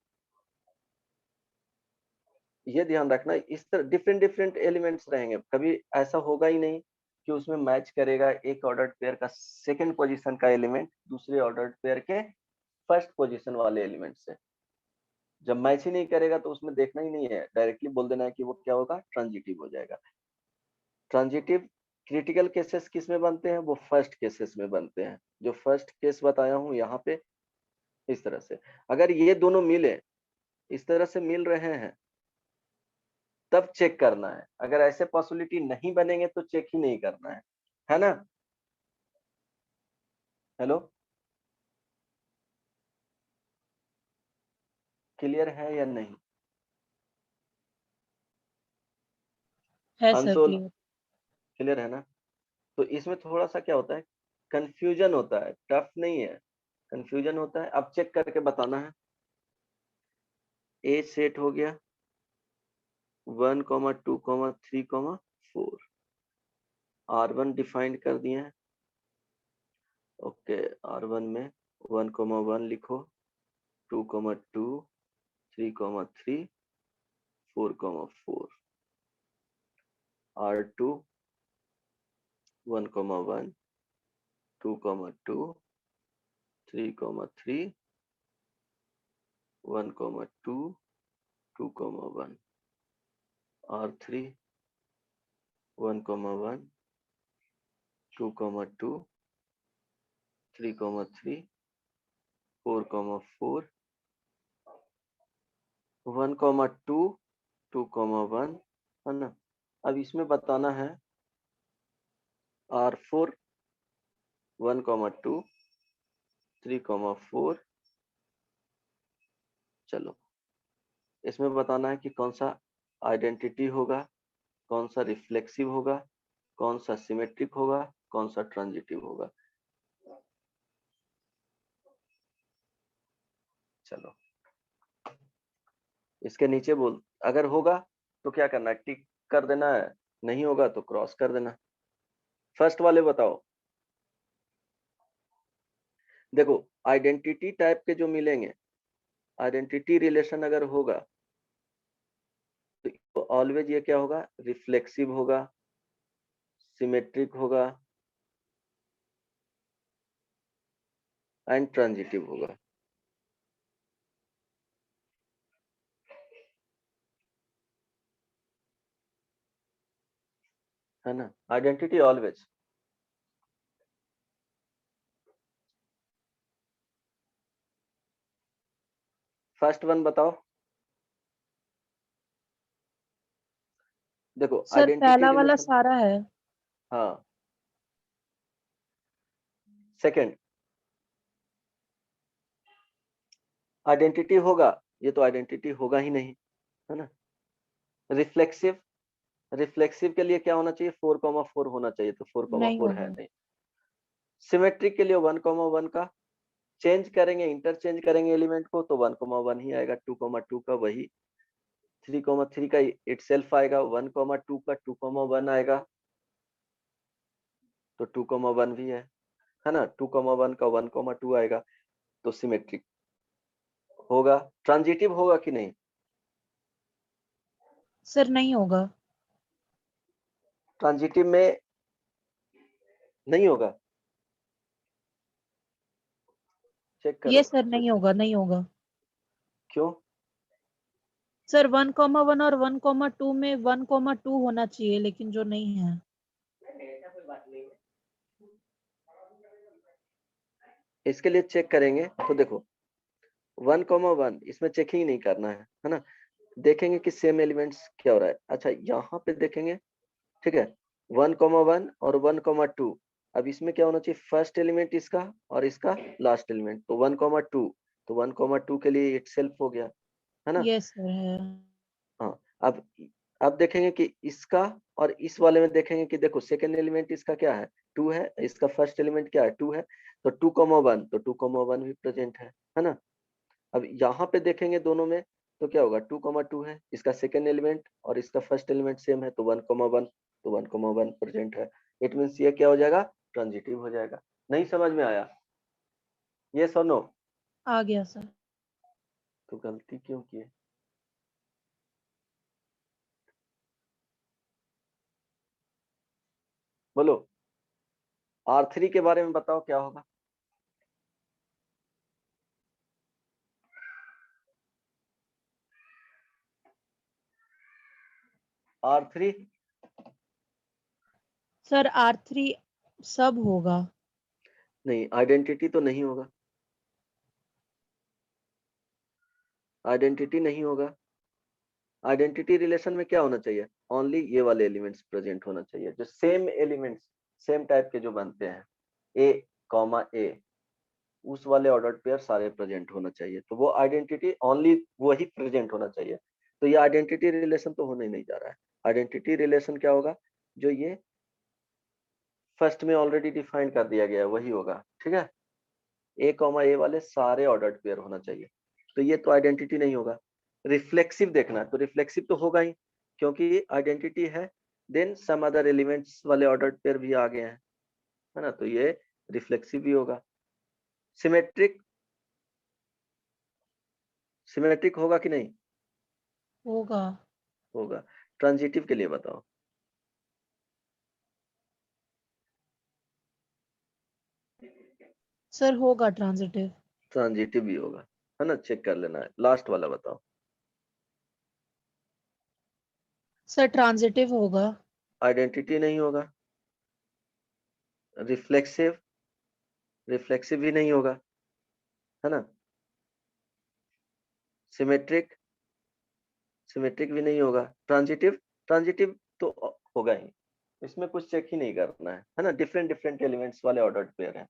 ये ध्यान रखना। इस तरह डिफरेंट डिफरेंट एलिमेंट्स रहेंगे, कभी ऐसा होगा ही नहीं कि उसमें मैच करेगा एक ऑर्डर्ड पेयर का सेकंड पोजीशन का एलिमेंट दूसरे ऑर्डर्ड पेयर के फर्स्ट पोजीशन वाले एलिमेंट से। जब मैच ही नहीं करेगा तो उसमें देखना ही नहीं है, डायरेक्टली बोल देना है कि वो क्या होगा, ट्रांजिटिव हो जाएगा। ट्रांजिटिव क्रिटिकल केसेस किस में बनते हैं, वो फर्स्ट केसेस में बनते हैं, जो फर्स्ट केस बताया हूँ यहाँ पे। इस तरह से अगर ये दोनों मिले, इस तरह से मिल रहे हैं, तब चेक करना है। अगर ऐसे पॉसिबिलिटी नहीं बनेंगे तो चेक ही नहीं करना है ना। हेलो, क्लियर है या नहीं, है सर अंशुल, क्लियर। क्लियर है ना। तो इसमें थोड़ा सा क्या होता है, कंफ्यूजन होता है, टफ नहीं है, कंफ्यूजन होता है। अब चेक करके बताना है। ए सेट हो गया 1,2,3,4, R1 डिफाइंड कर दिए हैं, ओके। R1 में 1,1 लिखो, 2,2, 3,3, 4,4, R2 1,1, 2,2, 3,3, 1,2, 2,1, R3 1,1, 2,2, 3,3, 4,4, 1,2, 2,1, है ना। अब इसमें बताना है R4 1,2, 3,4, चलो इसमें बताना है कि कौन सा आइडेंटिटी होगा, कौन सा रिफ्लेक्सिव होगा, कौन सा सिमेट्रिक होगा, कौन सा ट्रांजिटिव होगा। चलो इसके नीचे बोल, अगर होगा तो क्या करना है, टिक कर देना है, नहीं होगा तो क्रॉस कर देना। फर्स्ट वाले बताओ। देखो आइडेंटिटी टाइप के जो मिलेंगे, आइडेंटिटी रिलेशन अगर होगा तो ऑलवेज ये क्या होगा, रिफ्लेक्सिव होगा, सिमेट्रिक होगा एंड ट्रांजिटिव होगा, है ना। Identity always. फर्स्ट वन बताओ। देखो सर आइडेंटिटी पहला वाला रिलेशन, सारा है। हाँ। सेकंड आइडेंटिटी होगा, ये तो आइडेंटिटी होगा ही नहीं, है ना। रिफ्लेक्सिव, रिफ्लेक्सिव के लिए क्या होना चाहिए, 4,4 होना चाहिए, तो नहीं 4,4 है होगा। नहीं। सिमेट्रिक के लिए 1,1 का चेंज करेंगे, इंटरचेंज करेंगे एलिमेंट को, तो 1,1 ही आएगा। 2,2 का वही, 3,3 का इटसेल्फ आएगा, 1,2 का 2,1 आएगा, तो 2,1 भी है ना। 2,1 का 1,2 आएगा, तो सिमेट्रिक होगा। ट्रांजिटिव होगा कि नहीं, सर नहीं होगा। ट्रांजिटिव में नहीं होगा, चेक करो ये सर फिर नहीं से। होगा, नहीं होगा। क्यों, सर 1,1 और 1,2 में 1,2 होना चाहिए, लेकिन जो नहीं है। इसके लिए चेक करेंगे तो देखो 1,1 इसमें चेकिंग नहीं करना है ना, देखेंगे कि सेम एलिमेंट्स क्या हो रहा है। अच्छा यहाँ पे देखेंगे, ठीक है, 1,1 और 1,2, अब इसमें क्या होना चाहिए, फर्स्ट एलिमेंट इसका और इसका लास्ट एलिमेंट, तो 1,2, तो 1,2 के लिए इटसेल्फ हो गया, है ना। यस सर है। हाँ, अब देखेंगे कि इसका और इस वाले में देखेंगे कि देखो सेकेंड एलिमेंट इसका क्या है, 2 है, इसका फर्स्ट एलिमेंट क्या है, 2 है, तो 2,1, तो 2,1 भी प्रेजेंट है ना। अब यहाँ पे देखेंगे दोनों में तो क्या होगा, 2,2 है, इसका सेकेंड एलिमेंट और इसका फर्स्ट एलिमेंट सेम है, तो 1,1, तो 1,1 प्रेजेंट है। इट मीन्स ये क्या हो जाएगा, ट्रांजिटिव हो जाएगा। नहीं समझ में आया, ये नो? आ गया सर। तो गलती क्यों किए? बोलो, R3 के बारे में बताओ क्या होगा। R3 सर R3 सब होगा। नहीं, आइडेंटिटी तो नहीं होगा, आइडेंटिटी नहीं होगा। आइडेंटिटी रिलेशन में क्या होना चाहिए, ओनली ये वाले एलिमेंट्स प्रेजेंट होना चाहिए, जो सेम एलिमेंट्स सेम टाइप के जो बनते हैं, A, A, उस वाले ऑर्डर पेयर सारे प्रेजेंट होना चाहिए, तो वो आइडेंटिटी ओनली वही प्रेजेंट होना चाहिए। तो ये आइडेंटिटी रिलेशन तो होने ही नहीं जा रहा है। आइडेंटिटी रिलेशन क्या होगा, जो ये फर्स्ट में ऑलरेडी डिफाइन कर दिया गया है वही होगा, ठीक है। A, A वाले सारे ऑर्डर्ड पेयर होना चाहिए, तो ये तो आइडेंटिटी नहीं होगा। रिफ्लेक्सिव देखना है, तो रिफ्लेक्सिव तो होगा ही, क्योंकि आइडेंटिटी है, देन सम अदर एलिमेंट्स वाले ऑर्डर्ड पेयर भी आ गए हैं, है ना, तो ये रिफ्लेक्सिव भी होगा। सिमेट्रिक, सिमेट्रिक होगा कि नहीं? होगा। होगा। ट्रांजिटिव के लिए बताओ। सर होगा ट्रांजिटिव। ट्रांजिटिव भी होगा, है ना, चेक कर लेना है। लास्ट वाला बताओ। सर ट्रांजिटिव होगा। आइडेंटिटी नहीं होगा। रिफ्लेक्सिव, रिफ्लेक्सिव भी नहीं होगा, है ना। सिमेट्रिक, सिमेट्रिक भी नहीं होगा। ट्रांजिटिव, ट्रांजिटिव तो होगा ही, इसमें कुछ चेक ही नहीं करना है ना, डिफरेंट डिफरेंट एलिमेंट्स वाले ऑर्डर्ड पेयर हैं।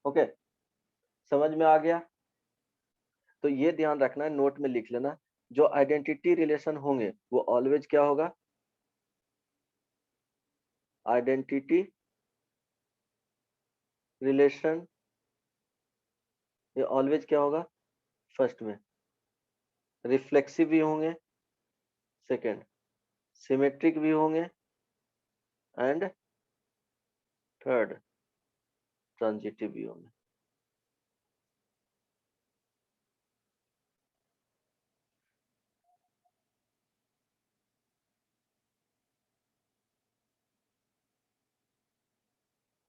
ओके, समझ में आ गया? तो ये ध्यान रखना है, नोट में लिख लेना, जो आइडेंटिटी रिलेशन होंगे वो ऑलवेज क्या होगा, आइडेंटिटी रिलेशन, ये ऑलवेज क्या होगा, फर्स्ट में रिफ्लेक्सिव भी होंगे, सेकंड सिमेट्रिक भी होंगे, एंड थर्ड ट्रांजिटिव भी होंगे।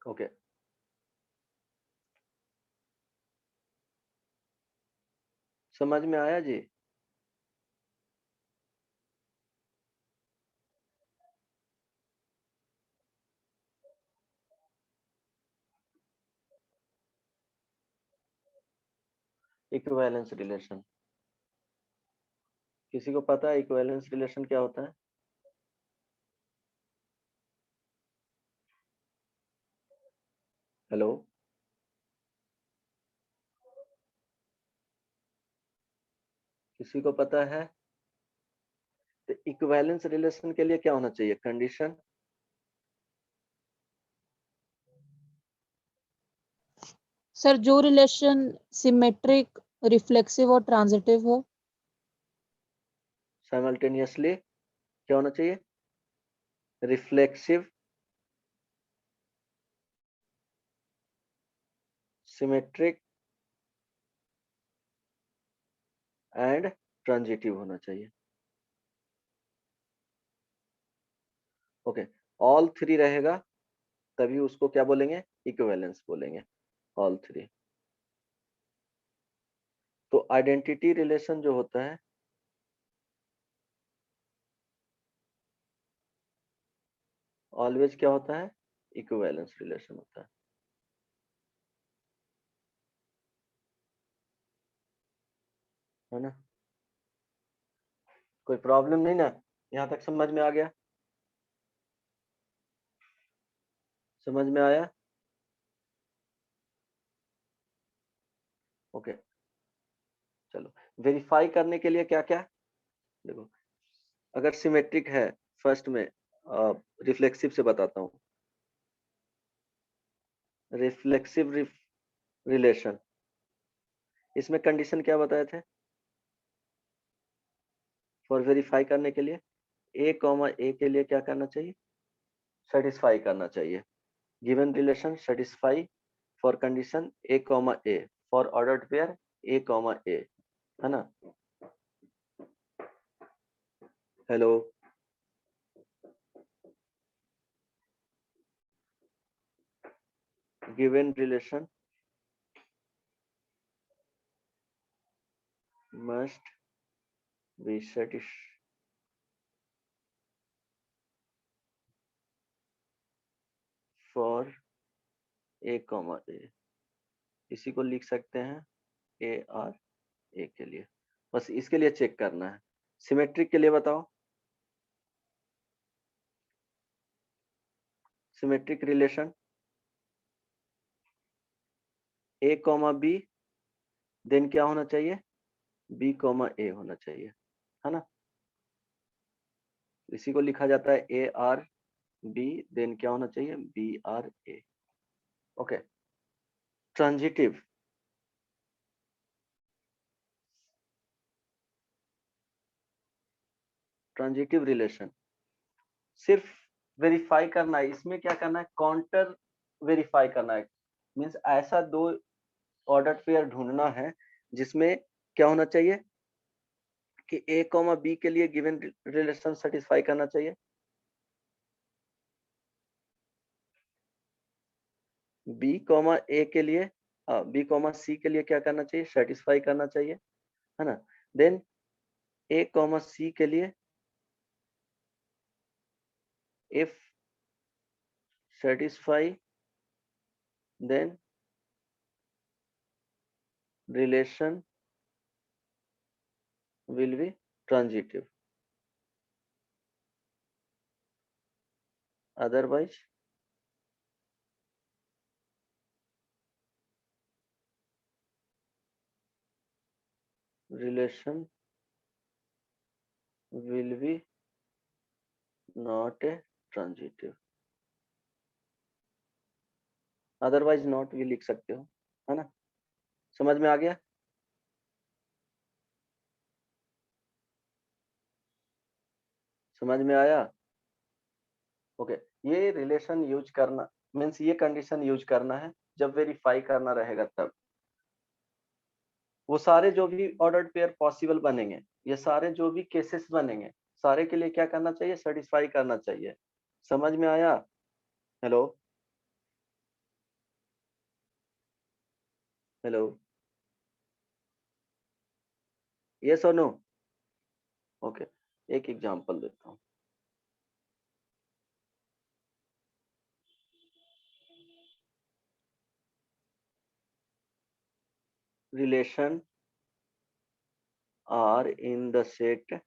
ओके, समझ में आया जी? इक्विवेलेंस रिलेशन, किसी को पता है इक्विवेलेंस रिलेशन क्या होता है? हेलो, किसी को पता है? तो इक्विवेलेंस रिलेशन के लिए क्या होना चाहिए, कंडीशन? सर जो रिलेशन सिमेट्रिक, रिफ्लेक्सिव और ट्रांजिटिव हो। साइमल्टेनियसली क्या होना चाहिए, रिफ्लेक्सिव, सिमेट्रिक एंड ट्रांजिटिव होना चाहिए। ओके, ऑल थ्री रहेगा तभी उसको क्या बोलेंगे, इक्विवेलेंस बोलेंगे, ऑल थ्री। तो आइडेंटिटी रिलेशन जो होता है ऑलवेज क्या होता है, इक्विवेलेंस रिलेशन होता है। है ना, कोई प्रॉब्लम नहीं ना, यहाँ तक समझ में आ गया, समझ में आया? ओके चलो, वेरीफाई करने के लिए क्या क्या, देखो अगर सिमेट्रिक है, फर्स्ट में रिफ्लेक्सिव से बताता हूँ। रिफ्लेक्सिव रिलेशन, इसमें कंडीशन क्या बताए थे फॉर वेरीफाई करने के लिए, ए कॉमा ए के लिए क्या करना चाहिए, सेटिस्फाई करना चाहिए। Given relation satisfy for condition A comma A for ordered pair A comma A, है ना। Hello, given relation must be satisfied for a comma a, इसी को लिख सकते हैं ए आर ए के लिए, बस इसके लिए चेक करना है। सिमेट्रिक के लिए बताओ, सिमेट्रिक रिलेशन ए कॉमा बी, देन क्या होना चाहिए, बी कॉमा ए होना चाहिए, है ना। इसी को लिखा जाता है ए आर बी, देन क्या होना चाहिए, B R A. Okay, transitive, transitive relation सिर्फ वेरीफाई करना है, इसमें क्या करना है, काउंटर वेरीफाई करना है। मींस ऐसा दो ऑर्डर पेयर ढूंढना है जिसमें क्या होना चाहिए कि ए कॉमा बी के लिए गिवन रिलेशन सेटिस्फाई करना चाहिए, बी कॉमा ए के लिए, बी कॉमा सी के लिए क्या करना चाहिए, सेटिस्फाई करना चाहिए, है ना। देन ए कॉमा सी के लिए if satisfy then relation will be transitive, otherwise relation will be not a transitive, otherwise not भी लिख सकते हो, है ना। समझ में आ गया? समझ में आया? ओके, ये रिलेशन यूज करना मीन्स ये कंडीशन यूज करना है जब वेरीफाई करना रहेगा तब। वो सारे जो भी ऑर्डर्ड पेयर पॉसिबल बनेंगे, ये सारे जो भी केसेस बनेंगे, सारे के लिए क्या करना चाहिए, सेटिस्फाई करना चाहिए। समझ में आया? हेलो हेलो, यस और नो? ओके, एक एग्जांपल देता हूँ। Relation are in the set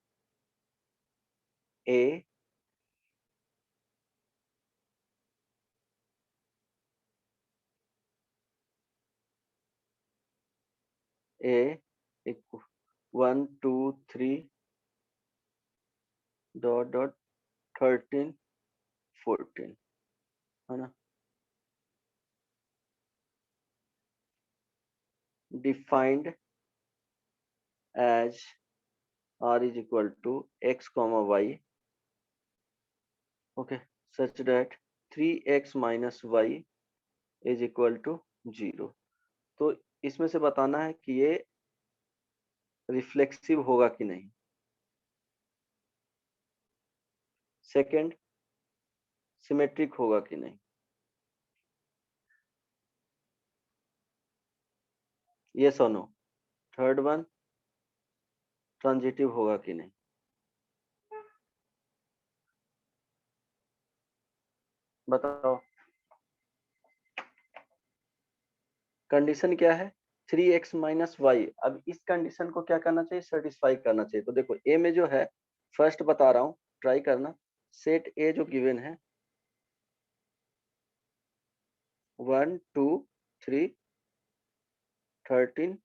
A A 1 2 3 dot dot 13 14, है ना। Defined as r is equal to x comma y, okay, such that 3x minus y is equal to 0। तो इसमें से बताना है कि ये रिफ्लेक्सिव होगा कि नहीं। सेकंड, सिमेट्रिक होगा कि नहीं। यस और नो। थर्ड वन, ट्रांजिटिव होगा कि नहीं। बताओ कंडीशन क्या है 3x माइनस वाई। अब इस कंडीशन को क्या करना चाहिए सेटिस्फाई करना चाहिए। तो देखो ए में जो है फर्स्ट बता रहा हूं ट्राई करना, सेट ए जो गिवन है 1 2 3 13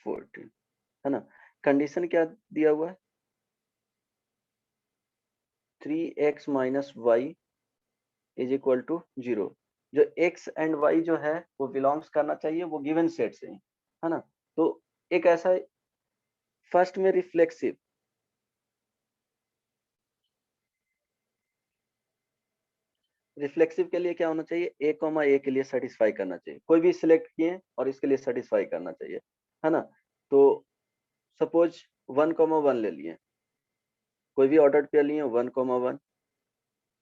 14 है ना। कंडीशन क्या दिया हुआ है 3x minus Y is equal to 0। जो x एंड y जो है वो बिलोंग्स करना चाहिए वो गिवन सेट से ही, है ना। तो एक ऐसा फर्स्ट में रिफ्लेक्सिव, रिफ्लेक्सिव के लिए क्या होना चाहिए a के लिए सेटिस्फाई करना चाहिए। कोई भी सिलेक्ट किए और इसके लिए सेटिस्फाई करना चाहिए, है ना। तो सपोज 1,1 ले लिए, कोई भी ऑर्डर्ड पेयर लिए 1,1,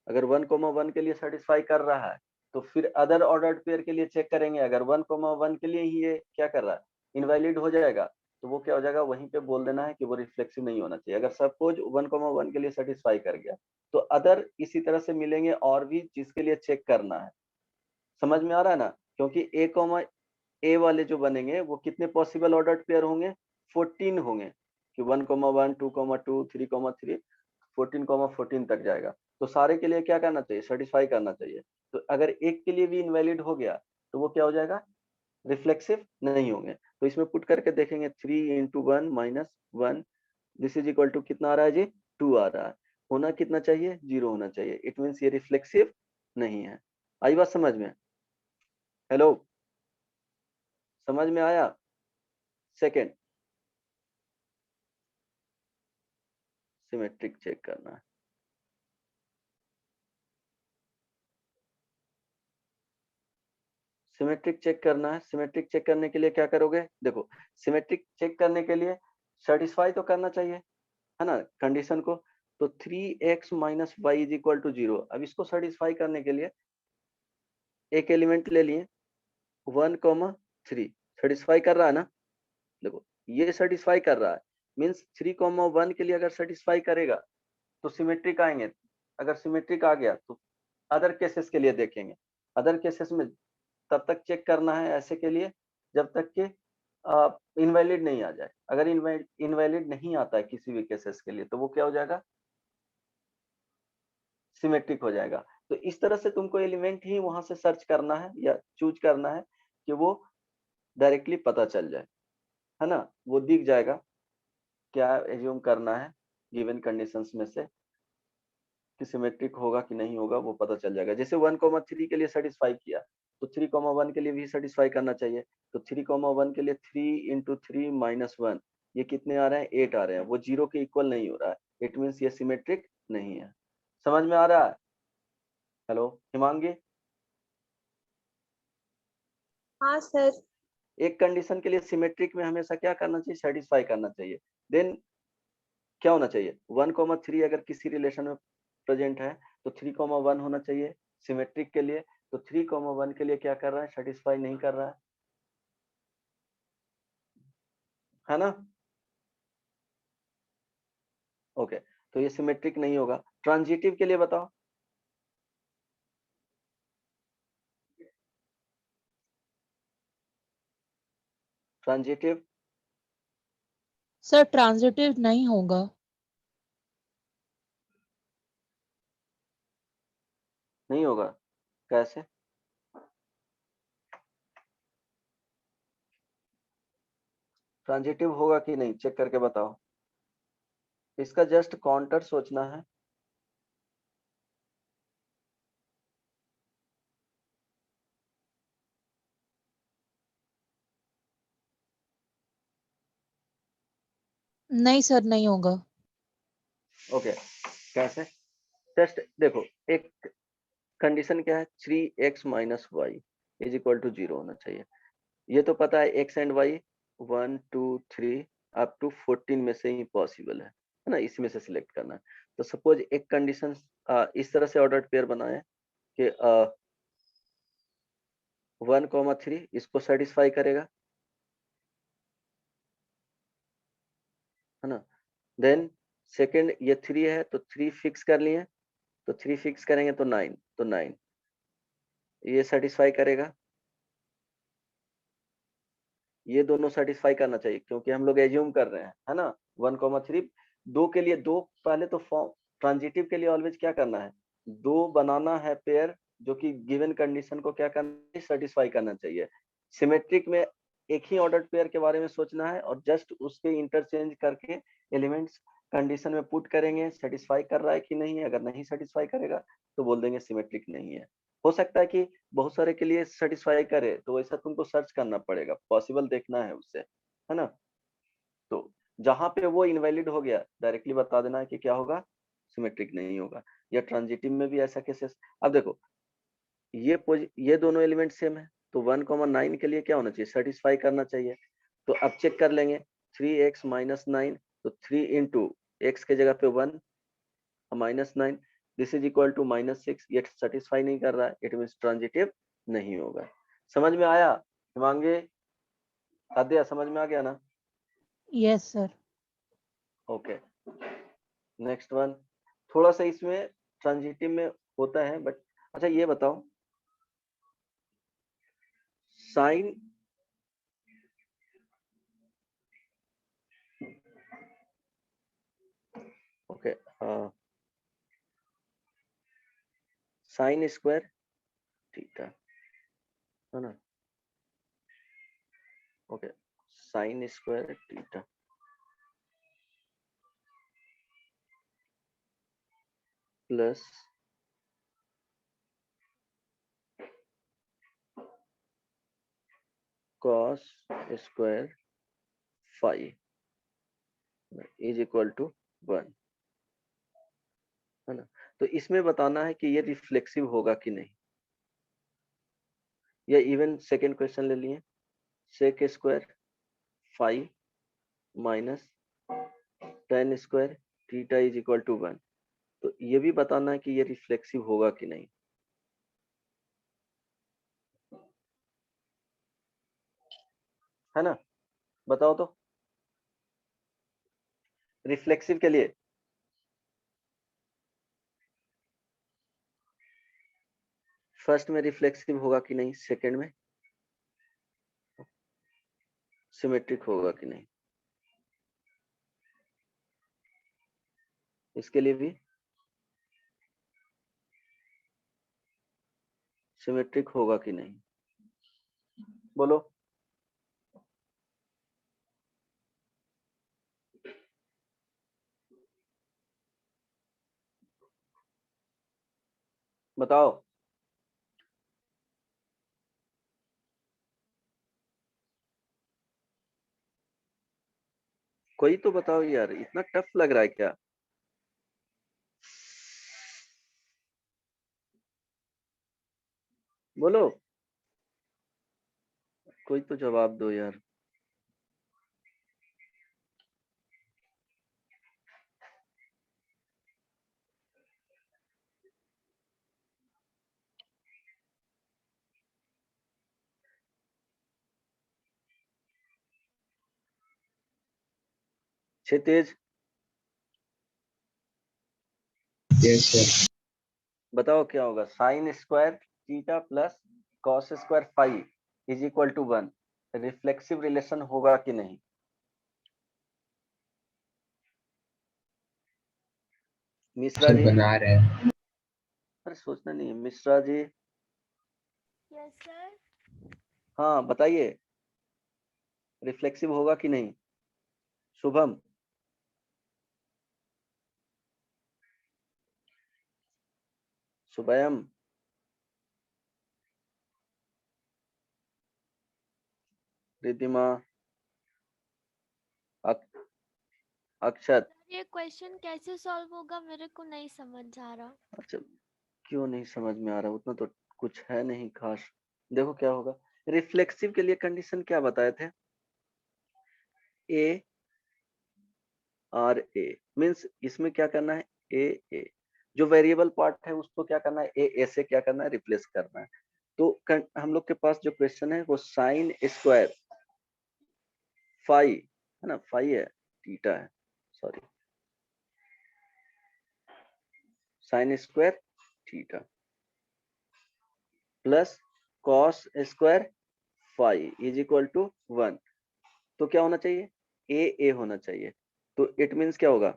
अगर 1,1 के लिए सेटिस्फाई कर रहा है तो फिर अदर ऑर्डर्ड पेयर के लिए चेक करेंगे। अगर 1,1 के लिए ही ये क्या कर रहा है इनवैलिड हो जाएगा तो वो क्या हो जाएगा वहीं पे बोल देना है कि वो रिफ्लेक्सिव नहीं होना चाहिए। अगर सपोज 1,1 के लिए सेटिस्फाई कर गया तो अदर इसी तरह से मिलेंगे और भी जिसके लिए चेक करना है। समझ में आ रहा है ना, क्योंकि ए वाले जो बनेंगे वो कितने पॉसिबल ऑर्डर्ड पेयर होंगे 14 होंगे कि 1,1 2,2 3,3 14,14 तक जाएगा। तो सारे के लिए क्या करना चाहिए सेटिस्फाई करना चाहिए। तो अगर एक के लिए भी इनवैलिड हो गया तो वो क्या हो जाएगा रिफ्लेक्सिव नहीं होंगे। तो इसमें पुट करके देखेंगे 3 into 1 minus 1 this is equal to कितना आ रहा है जी 2 आ रहा है। होना कितना चाहिए 0 होना चाहिए। इट मीन्स ये रिफ्लेक्सिव नहीं है। आई बात समझ में? हेलो समझ में आया? सेकेंड सिमेट्रिक चेक करना है। सिमेट्रिक चेक करना है। सिमेट्रिक चेक करने के लिए क्या करोगे देखो सिमेट्रिक चेक करने के लिए सेटिस्फाई तो करना चाहिए है ना कंडीशन को। तो 3x minus Y is equal to 0। अब इसको सेटिस्फाई करने के लिए एक एलिमेंट ले लिए 1,3 सेटिस्फाई कर रहा है ना। देखो ये सेटिस्फाई कर रहा है मीन्स 3,1 के लिए अगर सेटिस्फाई करेगा तो सिमेट्रिक आएंगे। अगर सिमेट्रिक आ गया तो अदर केसेस के लिए देखेंगे। अदर केसेस में तब तक चेक करना है ऐसे के लिए जब तक कि इनवैलिड नहीं आ जाए। अगर इनवैलिड नहीं आता है किसी भी केसेस के लिए तो वो क्या हो जाएगा सिमेट्रिक हो जाएगा। तो इस तरह से तुमको एलिमेंट ही वहां से सर्च करना है या चूज करना है कि वो डायरेक्टली पता चल जाए, है ना। वो दिख जाएगा क्या एज्यूम करना है गिवन कंडीशंस में से कि सिमेट्रिक होगा कि नहीं होगा वो पता चल जाएगा। जैसे 1,3 के लिए सेटिस्फाई किया तो 3,1 के लिए भी सेटिस्फाई करना चाहिए। तो 3,1 के लिए 3 इंटू 3 माइनस 1 ये कितने आ रहे हैं 8 आ रहे हैं। वो 0 के इक्वल नहीं हो रहा है। इट मीन्स ये सिमेट्रिक नहीं है। समझ में आ रहा है? हेलो हिमांगी। हाँ सर। एक कंडीशन के लिए सिमेट्रिक में हमेशा क्या करना चाहिए सेटिस्फाई करना चाहिए। देन क्या होना चाहिए 1,3 अगर किसी रिलेशन में प्रेजेंट है तो 3,1 होना चाहिए सिमेट्रिक के लिए। तो 3,1 के लिए क्या कर रहा है सेटिस्फाई नहीं कर रहा है ना। ओके तो ये सिमेट्रिक नहीं होगा। ट्रांजिटिव के लिए बताओ ट्रांजिटिव सर ट्रांजिटिव नहीं होगा। नहीं होगा कैसे? ट्रांजिटिव होगा कि नहीं चेक करके बताओ। इसका जस्ट काउंटर सोचना है। नहीं सर नहीं होगा। ओके कैसे टेस्ट देखो एक कंडीशन क्या है 3x minus Y is equal to 0 होना चाहिए। ये तो पता है x and y 1 2 3 up to 14 में से ही पॉसिबल है ना। इसमें से सिलेक्ट करना है। तो सपोज एक कंडीशन इस तरह से ऑर्डर्ड पेयर बनाए कि 1,3 इसको सेटिस्फाई करेगा है ना। देन सेकंड ये 3 है तो 3 फिक्स कर लिए तो 3 फिक्स करेंगे तो 9 तो 9 ये सेटिस्फाई करेगा, ये दोनों सेटिस्फाई करना चाहिए, क्योंकि हम लोग एज्यूम कर रहे हैं, है ना। 1,3 दो के लिए दो, पहले तो फॉर्म ट्रांजिटिव के लिए ऑलवेज क्या करना है, दो बनाना है पेयर, जो कि गिवन कंडीशन को क्या करना है, सेटिस्फाई करना चाहिए। सिमेट्रिक में एक ही ऑर्डर्ड पेयर के बारे में सोचना है और जस्ट उसके इंटरचेंज करके एलिमेंट्स कंडीशन में पुट करेंगे, सेटिस्फाई कर रहा है कि नहीं है। अगर नहीं सेटिस्फाई करेगा तो बोल देंगे सिमेट्रिक नहीं है। हो सकता है कि बहुत सारे के लिए सेटिस्फाई करे, तो वैसा तुमको सर्च करना पड़ेगा, पॉसिबल देखना है उससे, है ना। तो जहां पे वो इनवैलिड हो गया, डायरेक्टली बता देना है कि क्या होगा, सिमेट्रिक नहीं होगा। या ट्रांजिटिव में भी ऐसा केसेस, अब देखो ये दोनों एलिमेंट सेम है, तो 1,9 के लिए क्या होना चाहिए, सेटिस्फाई करना चाहिए। तो अब चेक कर लेंगे, 3x - 9, तो 3 इंटू एक्स के जगह पे 1 -9, दिस इज इक्वल टू -6, ये सेटिस्फाई नहीं कर रहा है, इट मींस ट्रांजिटिव नहीं होगा। समझ में आया हिमांगी, आद्या, समझ में आ गया ना। Yes sir. Okay, next one. थोड़ा सा इसमें ट्रांजिटिव में होता है, बट अच्छा ये बताओ, sine okay, sine square theta, है ना। Okay, sine square theta plus cos square phi is equal to 1, है ना। तो इसमें बताना है कि ये रिफ्लेक्सिव होगा कि नहीं, या इवन सेकेंड क्वेश्चन ले लिए, sec square phi minus tan square theta is equal to 1, तो ये भी बताना है कि ये रिफ्लेक्सिव होगा कि नहीं, है ना। बताओ तो, रिफ्लेक्सिव के लिए फर्स्ट में रिफ्लेक्सिव होगा कि नहीं, सेकंड में सिमेट्रिक होगा कि नहीं, इसके लिए भी सिमेट्रिक होगा कि नहीं, बोलो। बताओ, कोई तो बताओ यार, इतना टफ लग रहा है क्या। बोलो, कोई तो जवाब दो यार। Kshitij, yes sir. बताओ क्या होगा, sine square theta plus cos square phi is equal to 1, reflexive relation होगा कि नहीं। मिश्रा सर जी, बना रहे हैं। अरे सोचना नहीं है, मिश्रा जी, यस सर। हाँ बताइए, रिफ्लेक्सिव होगा कि नहीं। शुभम, शुभयम, रिद्धिमा, अक्षत। ये क्वेश्चन कैसे सॉल्व होगा मेरे को नहीं समझ आ रहा। अच्छा, क्यों नहीं समझ में आ रहा, उतना तो कुछ है नहीं खास। देखो क्या होगा, रिफ्लेक्सिव के लिए कंडीशन क्या बताए थे, ए आर ए, मीन्स इसमें क्या करना है, ए जो वेरिएबल पार्ट है उसको क्या करना है, ए से क्या करना है, रिप्लेस करना है। तो हम लोग के पास जो क्वेश्चन है वो साइन स्क्वायर फाई, है ना, फाई है, थीटा है, sorry, sine square theta plus cos square phi is equal to 1। तो क्या होना चाहिए, ए होना चाहिए। तो इट मीन्स क्या होगा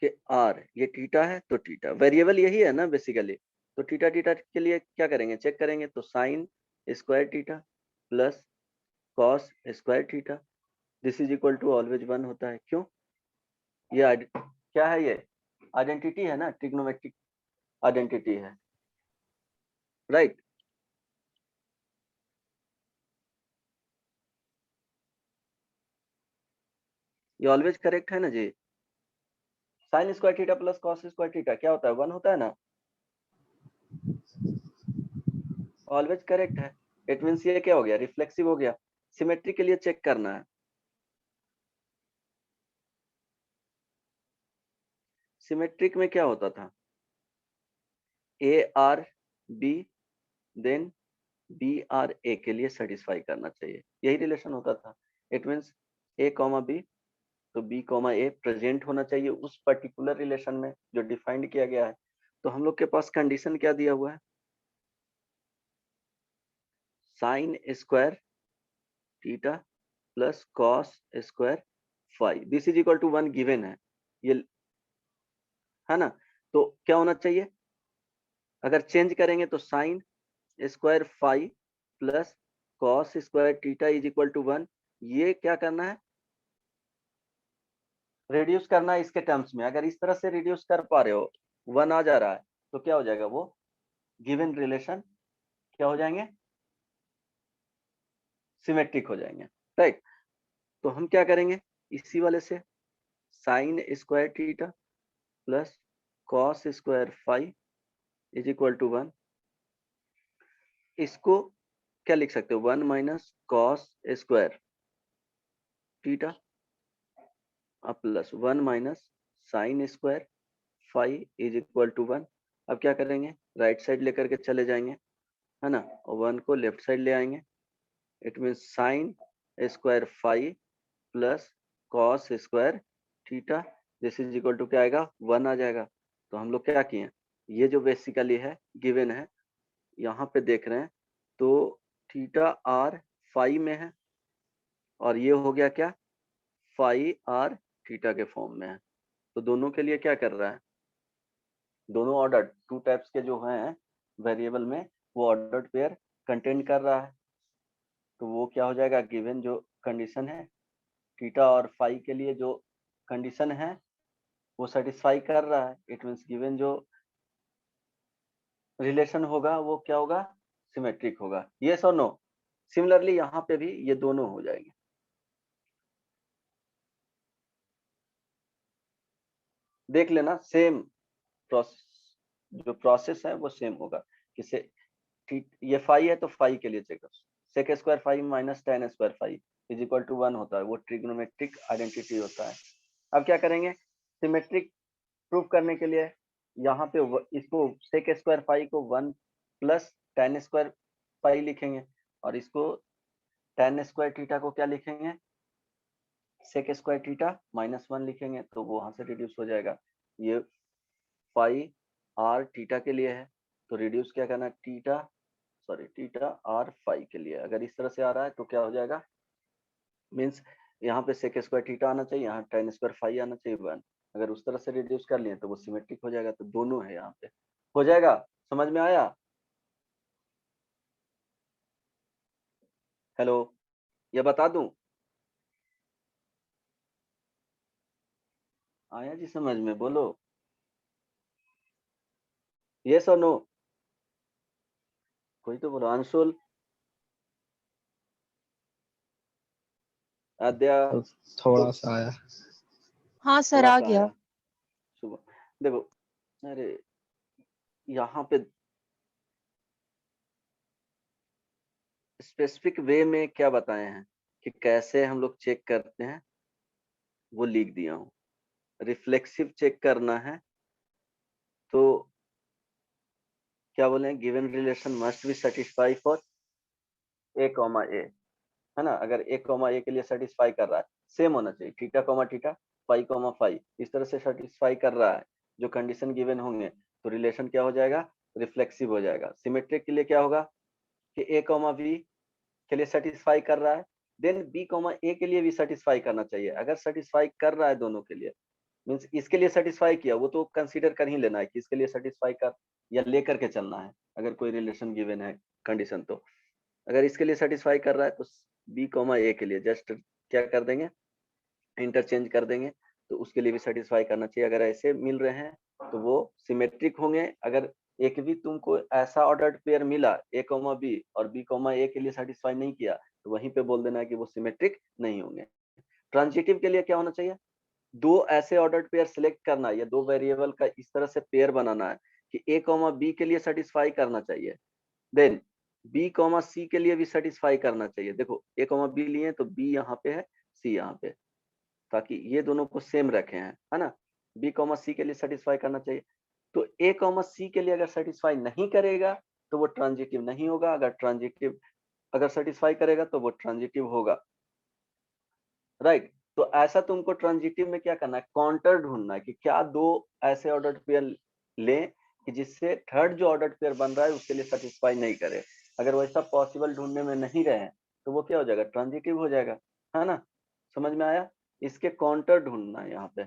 कि आर, ये थीटा है तो थीटा, वेरिएबल यही है ना बेसिकली, तो थीटा थीटा के लिए क्या करेंगे, चेक करेंगे। तो sine square theta plus cos square theta, this is equal to always 1 होता है। क्यों, ये क्या है, ये आइडेंटिटी है ना, ट्रिग्नोमेट्रिक आइडेंटिटी है, राइट। ये ऑलवेज करेक्ट है ना जी। Sine square theta plus cos square theta क्या होता है, 1 होता है ना, ऑलवेज करेक्ट है। इट मीन्स ये क्या हो गया, रिफ्लेक्सिव हो गया। सिमेट्री के लिए चेक करना है। सिमेट्रिक में क्या होता था, A R B then B R A के लिए सेटिस्फाई करना चाहिए, यही रिलेशन होता था। It means A comma B, तो बी कॉमा ए प्रेजेंट होना चाहिए उस पर्टिकुलर रिलेशन में जो डिफाइंड किया गया है। तो हम लोग के पास कंडीशन क्या दिया हुआ है, sine square theta plus cos square phi, this is equal to 1 given है, ये है ना। तो क्या होना चाहिए, अगर चेंज करेंगे तो sine square phi plus cos square theta is equal to 1, ये क्या करना है, रिड्यूस करना है इसके टर्म्स में। अगर इस तरह से रिड्यूस कर पा रहे हो, 1 आ जा रहा है, तो क्या हो जाएगा, वो गिवन रिलेशन क्या हो जाएंगे, सिमेट्रिक हो जाएंगे, राइट। तो हम क्या करेंगे, इसी वाले से sine square theta plus cos square phi is equal to 1, इसको क्या लिख सकते हो, 1 minus cos square theta plus 1 minus sine square phi is equal to 1। अब क्या करेंगे, राइट साइड लेकर के चले जाएंगे, है ना, और 1 को लेफ्ट साइड ले आएंगे। It mean sine square phi plus cos square theta, this is equal to क्या आएगा, 1 आ जाएगा। तो हम लोग क्या किए, ये जो बेसिकली है गिवन है, यहाँ पे देख रहे हैं, तो थीटा आर फाई में है, और ये हो गया क्या, फाई आर थीटा के फॉर्म में है। तो दोनों के लिए क्या कर रहा है, दोनों ऑर्डर, टू टाइप्स के जो हैं वेरिएबल में, वो ऑर्डर्ड पेयर कंटेन कर रहा है। तो वो क्या हो जाएगा, गिवन जो कंडीशन है थीटा और फाई के लिए, जो कंडीशन है वो सेटिस्फाई कर रहा है। इट मींस गिवन जो रिलेशन होगा वो क्या होगा, सिमेट्रिक होगा। यस और नो। सिमिलरली यहाँ पे भी ये दोनों हो जाएंगे। देख लेना, सेम प्रोसेस, जो प्रोसेस है वो सेम होगा। किसे ये फाई है तो फाई के लिए चेक करो, sec square phi minus tan square phi is equal to 1 होता है, वो ट्रिग्नोमेट्रिक आइडेंटिटी होता है। अब क्या करेंगे, सिमेट्रिक प्रूफ करने के लिए यहाँ पे इसको सेक स्क्वायर फाई को 1 प्लस टेन स्क्वायर फाई लिखेंगे, और इसको टेन स्क्वायर थीटा को क्या लिखेंगे, सेक स्क्वायर थीटा माइनस 1 लिखेंगे, तो वो वहां से रिड्यूस हो जाएगा। ये फाई आर थीटा के लिए है, तो रिड्यूस क्या करना, थीटा आर फाई के लिए। अगर इस तरह से आ रहा है तो क्या हो जाएगा, मीन्स यहाँ पे सेक स्क्वायर थीटा आना चाहिए, यहाँ टेन स्क्वायर फाई आना चाहिए 1। अगर उस तरह से रिड्यूस कर लिए तो वो सिमेट्रिक हो जाएगा। तो दोनों है यहाँ पे, हो जाएगा। समझ में आया, हेलो, ये बता दूं, आया जी समझ में, बोलो यस और नो, कोई तो बोलो। अंशुल, आद्या, तो थोड़ा सा आया। हाँ सर थोड़ा आ सा गया। आया। सुबह देखो, अरे यहाँ पे स्पेसिफिक वे में क्या बताए हैं कि कैसे हम लोग चेक करते हैं, वो लिख दिया हूँ। रिफ्लेक्सिव चेक करना है तो क्या बोले, given relation must be satisfy for A comma A, है ना। अगर ए कॉमा ए के लिए सेटिस्फाई कर रहा है, सेम होना चाहिए, theta comma theta, phi comma phi, इस तरह से सेटिस्फाई कर रहा है जो कंडीशन गिवन होंगे, तो रिलेशन क्या हो जाएगा, रिफ्लेक्सिव हो जाएगा। सिमेट्रिक के लिए क्या होगा कि a, b के लिए सेटिस्फाई कर रहा है, देन b, a के लिए भी सेटिस्फाई करना चाहिए। अगर सेटिस्फाई कर रहा है दोनों के लिए, मींस इसके लिए सेटिस्फाई किया, वो तो कंसीडर कर ही लेना है कि इसके लिए सेटिस्फाई कर या लेकर के चलना है। अगर कोई रिलेशन गिवन है कंडीशन, तो अगर इसके लिए सेटिस्फाई कर रहा है तो b, a के लिए जस्ट क्या कर देंगे, इंटरचेंज कर देंगे, तो उसके लिए भी सेटिस्फाई करना चाहिए। अगर ऐसे मिल रहे हैं तो वो सिमेट्रिक होंगे। अगर एक भी तुमको ऐसा ऑर्डर्ड पेयर मिला a, b और b, a के लिए सेटिस्फाई नहीं किया, तो वहीं पे बोल देना है कि वो सिमेट्रिक नहीं होंगे। ट्रांजिटिव के लिए क्या होना चाहिए, दो ऐसे ऑर्डर्ड पेयर सिलेक्ट करना है या दो वेरिएबल का इस तरह से पेयर बनाना है कि a, b के लिए सेटिस्फाई करना चाहिए, देन b, c के लिए भी सेटिस्फाई करना चाहिए। देखो a, b लिए तो b यहाँ पे है, c यहाँ पे, ताकि ये दोनों को सेम रखे हैं, है ना। b, c के लिए सेटिस्फाई करना चाहिए। तो a, c के लिए अगर सेटिस्फाई नहीं करेगा तो वो ट्रांजिटिव नहीं होगा। अगर सेटिस्फाई करेगा तो वो ट्रांजिटिव होगा, राइट। तो ऐसा तुमको ट्रांजिटिव में क्या करना है, काउंटर ढूंढना है कि क्या दो ऐसे ऑर्डर्ड पेयर लें कि जिससे थर्ड जो ऑर्डर्ड पेयर बन रहा है उसके लिए सेटिस्फाई नहीं करे। अगर वैसा पॉसिबल ढूंढने में नहीं रहे तो वो क्या हो जाएगा, ट्रांजिटिव हो जाएगा, है ना। समझ में आया, इसके काउंटर ढूंढना है यहाँ पे,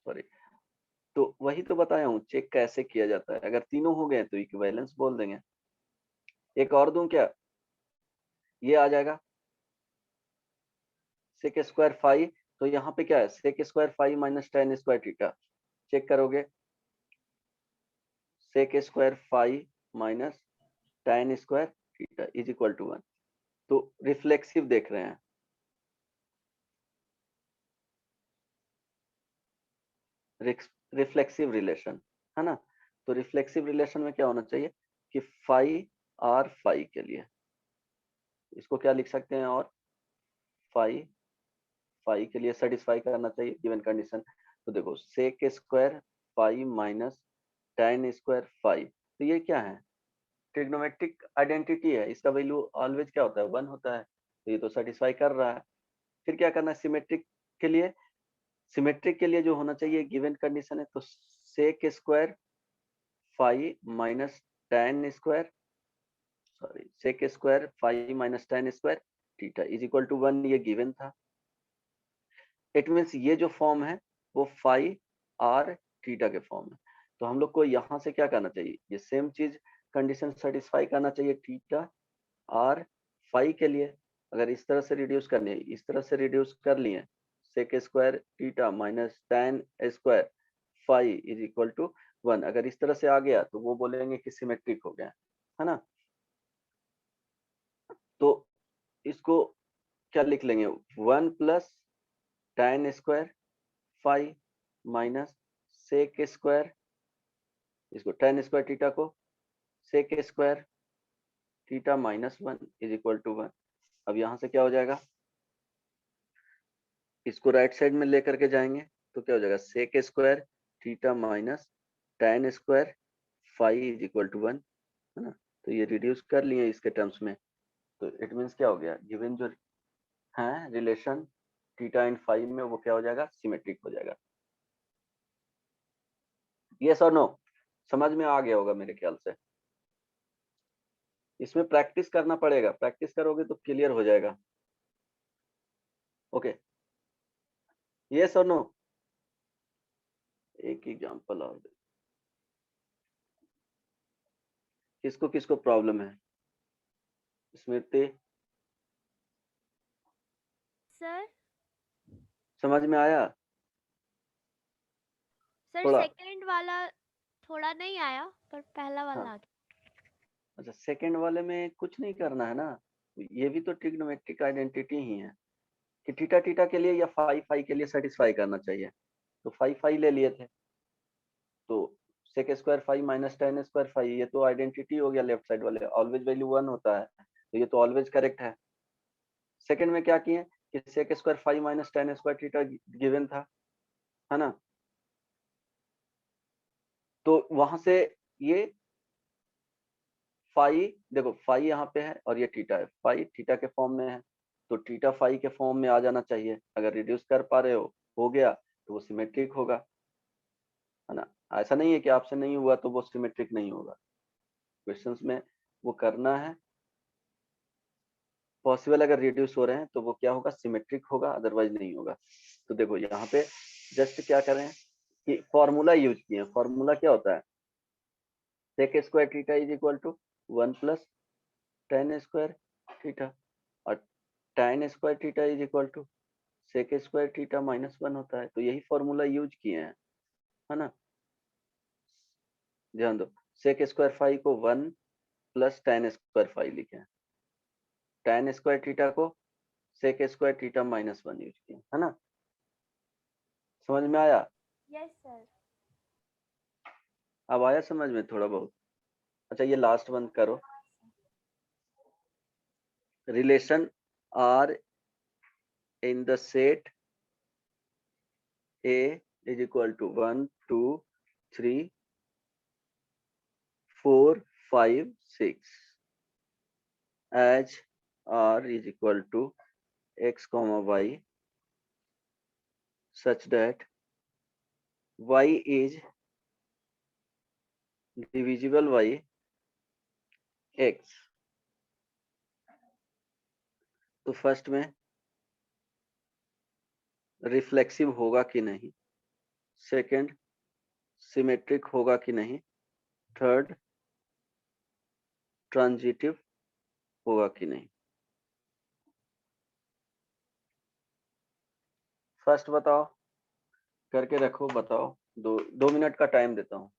सॉरी। तो वही तो बताया हूँ, चेक कैसे किया जाता है। अगर तीनों हो गए तो इक्विवेलेंस बोल देंगे। एक और दूं क्या, ये आ जाएगा सेक स्क्वायर फाई, तो यहाँ पे क्या है, sec square phi minus tan square theta. Check करोगे, sec square phi minus tan square theta is equal to 1। तो रिफ्लेक्सिव देख रहे हैं, रिफ्लेक्सिव रिलेशन, है ना। तो रिफ्लेक्सिव रिलेशन में क्या होना चाहिए कि फाई आर फाई के लिए, इसको क्या लिख सकते हैं, और फाई के लिए सेटिस्फाई करना चाहिए गिवन कंडीशन। तो देखो sec square phi minus tan square phi, तो ये क्या है, ट्रिग्नोमेट्रिक आइडेंटिटी है, इसका वैल्यू ऑलवेज क्या होता है, 1 होता है। तो ये तो सेटिस्फाई कर रहा है। फिर क्या करना है, सिमेट्रिक के लिए जो होना चाहिए गिवन कंडीशन है, तो sec square phi minus tan square, sorry sec square phi minus tan square theta is equal to 1, ये गिवन था। इट मीन्स ये जो फॉर्म है वो फाई आर थीटा के फॉर्म है। तो हम लोग को यहाँ से क्या करना चाहिए, ये सेम चीज कंडीशन सेटिस्फाई करना चाहिए थीटा आर फाई के लिए। अगर इस तरह से रिड्यूस करनी है, इस तरह से रिड्यूस कर लिए, sec square theta minus tan square phi is equal to 1, अगर इस तरह से आ गया तो वो बोलेंगे कि सिमेट्रिक हो गया, है ना। तो इसको क्या लिख लेंगे, 1 plus tan square phi minus sec square, इसको tan स्क्वायर थीटा को sec square theta minus 1 is equal to 1। अब यहाँ से क्या हो जाएगा, इसको राइट साइड में लेकर के जाएंगे तो क्या हो जाएगा, sec square theta minus tan square phi is equal to 1, है ना। तो ये रिड्यूस कर लिए इसके टर्म्स में, तो इट मीन्स क्या हो गया, गिवन जो है रिलेशन थीटा एंड फाई में, वो क्या हो जाएगा, सिमेट्रिक हो जाएगा। यस और नो, समझ में आ गया होगा मेरे ख्याल से। इसमें प्रैक्टिस करना पड़ेगा, प्रैक्टिस करोगे तो क्लियर हो जाएगा। ओके, यस और नो। एक एग्जांपल और दे, किसको किसको प्रॉब्लम है, स्मृति सर समझ में आया, सर थोड़ा। सेकंड वाला थोड़ा नहीं आया पर पहला वाला हाँ, आ गया। अच्छा सेकंड वाले में कुछ नहीं करना है ना, ये भी तो ट्रिग्नोमेट्रिक आइडेंटिटी ही है कि थीटा थीटा के लिए या फाई फाई के लिए सेटिस्फाई करना चाहिए। तो फाई फाई ले लिए थे, तो sec square phi minus tan square phi, ये तो आइडेंटिटी हो गया लेफ्ट साइड वाले, ऑलवेज वैल्यू 1 होता है, तो ये तो ऑलवेज करेक्ट है। सेकंड में क्या किए कि sec square phi minus tan square theta given था, है ना। तो वहां से ये फाई, देखो फाई यहाँ पे है और ये थीटा है, फाई थीटा के फॉर्म में है, तो थीटा फाई के फॉर्म में आ जाना चाहिए। अगर रिड्यूस कर पा रहे हो गया तो वो सिमेट्रिक होगा, है ना। ऐसा नहीं है कि आपसे नहीं हुआ तो वो सिमेट्रिक नहीं होगा। क्वेश्चंस में वो करना है। पॉसिबल अगर रिड्यूस हो रहे हैं तो वो क्या होगा, सिमेट्रिक होगा, अदरवाइज नहीं होगा। तो देखो यहाँ पे जस्ट क्या करें कि फॉर्मूला यूज किए। फॉर्मूला क्या होता है, sec square theta is equal to 1 plus tan square theta, और tan square theta is equal to sec square theta minus 1 होता है। तो यही फॉर्मूला यूज किए हैं, है ना। ध्यान दो, सेक स्क्वायर फाई को 1 प्लस tan स्क्वायर फाई लिखे हैं, tan स्क्वायर थीटा को sec square theta minus 1 use किए, है ना। समझ में आया? Yes sir. अब आया समझ में थोड़ा बहुत? अच्छा ये लास्ट वन करो, relation are in the set A is equal to 1, 2, 3, 4, 5, 6 as R is equal to x comma y such that y is divisible by x। तो फर्स्ट में रिफ्लेक्सिव होगा कि नहीं, सेकंड सिमेट्रिक होगा कि नहीं, थर्ड ट्रांजिटिव होगा कि नहीं। फर्स्ट बताओ, करके रखो, बताओ। 2 मिनट का टाइम देता हूँ।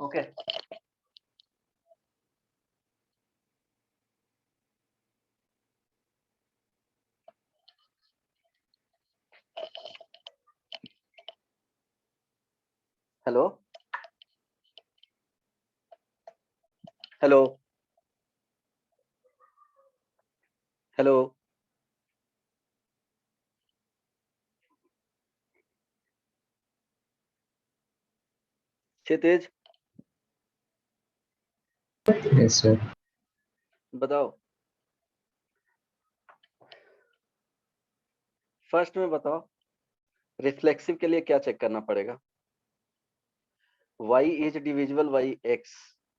ओके हेलो हेलो हेलो क्षितिज Yes, sir. बताओ। फर्स्ट में बताओ, रिफ्लेक्सिव के लिए क्या चेक करना पड़ेगा, y is divisible by x,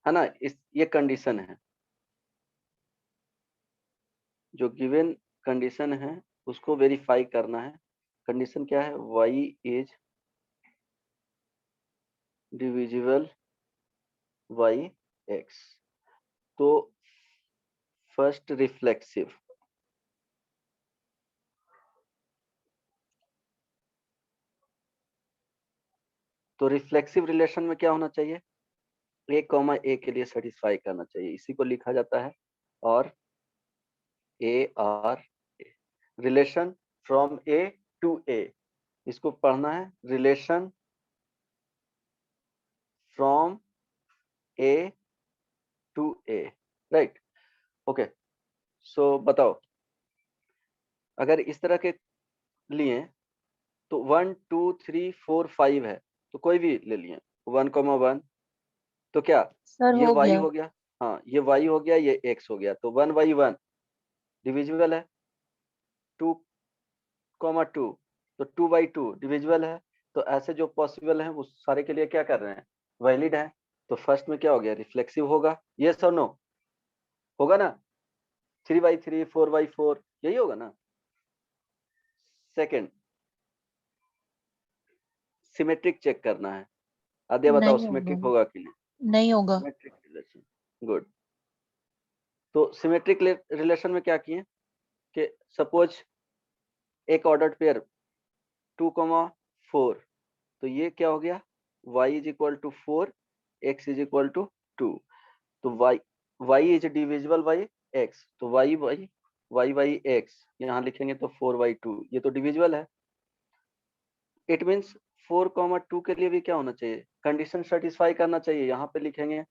है ना। इस ये कंडीशन है, जो गिवन कंडीशन है उसको वेरीफाई करना है। कंडीशन क्या है, y is divisible by x। तो फर्स्ट रिफ्लेक्सिव, तो रिफ्लेक्सिव रिलेशन में क्या होना चाहिए, a कॉमा a के लिए सेटिस्फाई करना चाहिए, इसी को लिखा जाता है और a r relation from a to a, इसको पढ़ना है relation from a to a, right. Okay, so बताओ अगर इस तरह के लिए तो 1 2 3 4 5 है, तो कोई भी ले लिए 1,1, तो क्या सर ये हो y गया। हो गया, हाँ ये y हो गया, ये x हो गया, तो 1/1 डिविजिबल है, 2,2 तो 2/2 डिविजिबल है। तो ऐसे जो पॉसिबल है वो सारे के लिए क्या कर रहे हैं, वैलिड है। तो फर्स्ट में क्या हो गया, रिफ्लेक्सिव होगा, यस और नो होगा ना, 3/3 4/4 यही होगा ना। सेकंड सिमेट्रिक चेक करना है, आद्या बताओ नहीं सिमेट्रिक होगा, होगा कि नहीं, नहीं होगा। Symmetric relation, good. तो सिमेट्रिक रिलेशन में क्या किए कि सपोज एक ऑर्डर्ड पेयर 2,4, तो ये क्या हो गया, y is equal to 4, x is equal to 2, तो y is divisible by x, तो y बाई x यहाँ लिखेंगे तो 4/2, ये तो डिविजिबल है। इट मीन्स 4,2 के लिए भी क्या होना चाहिए, कंडीशन सेटिस्फाई करना चाहिए, यहाँ पे लिखेंगे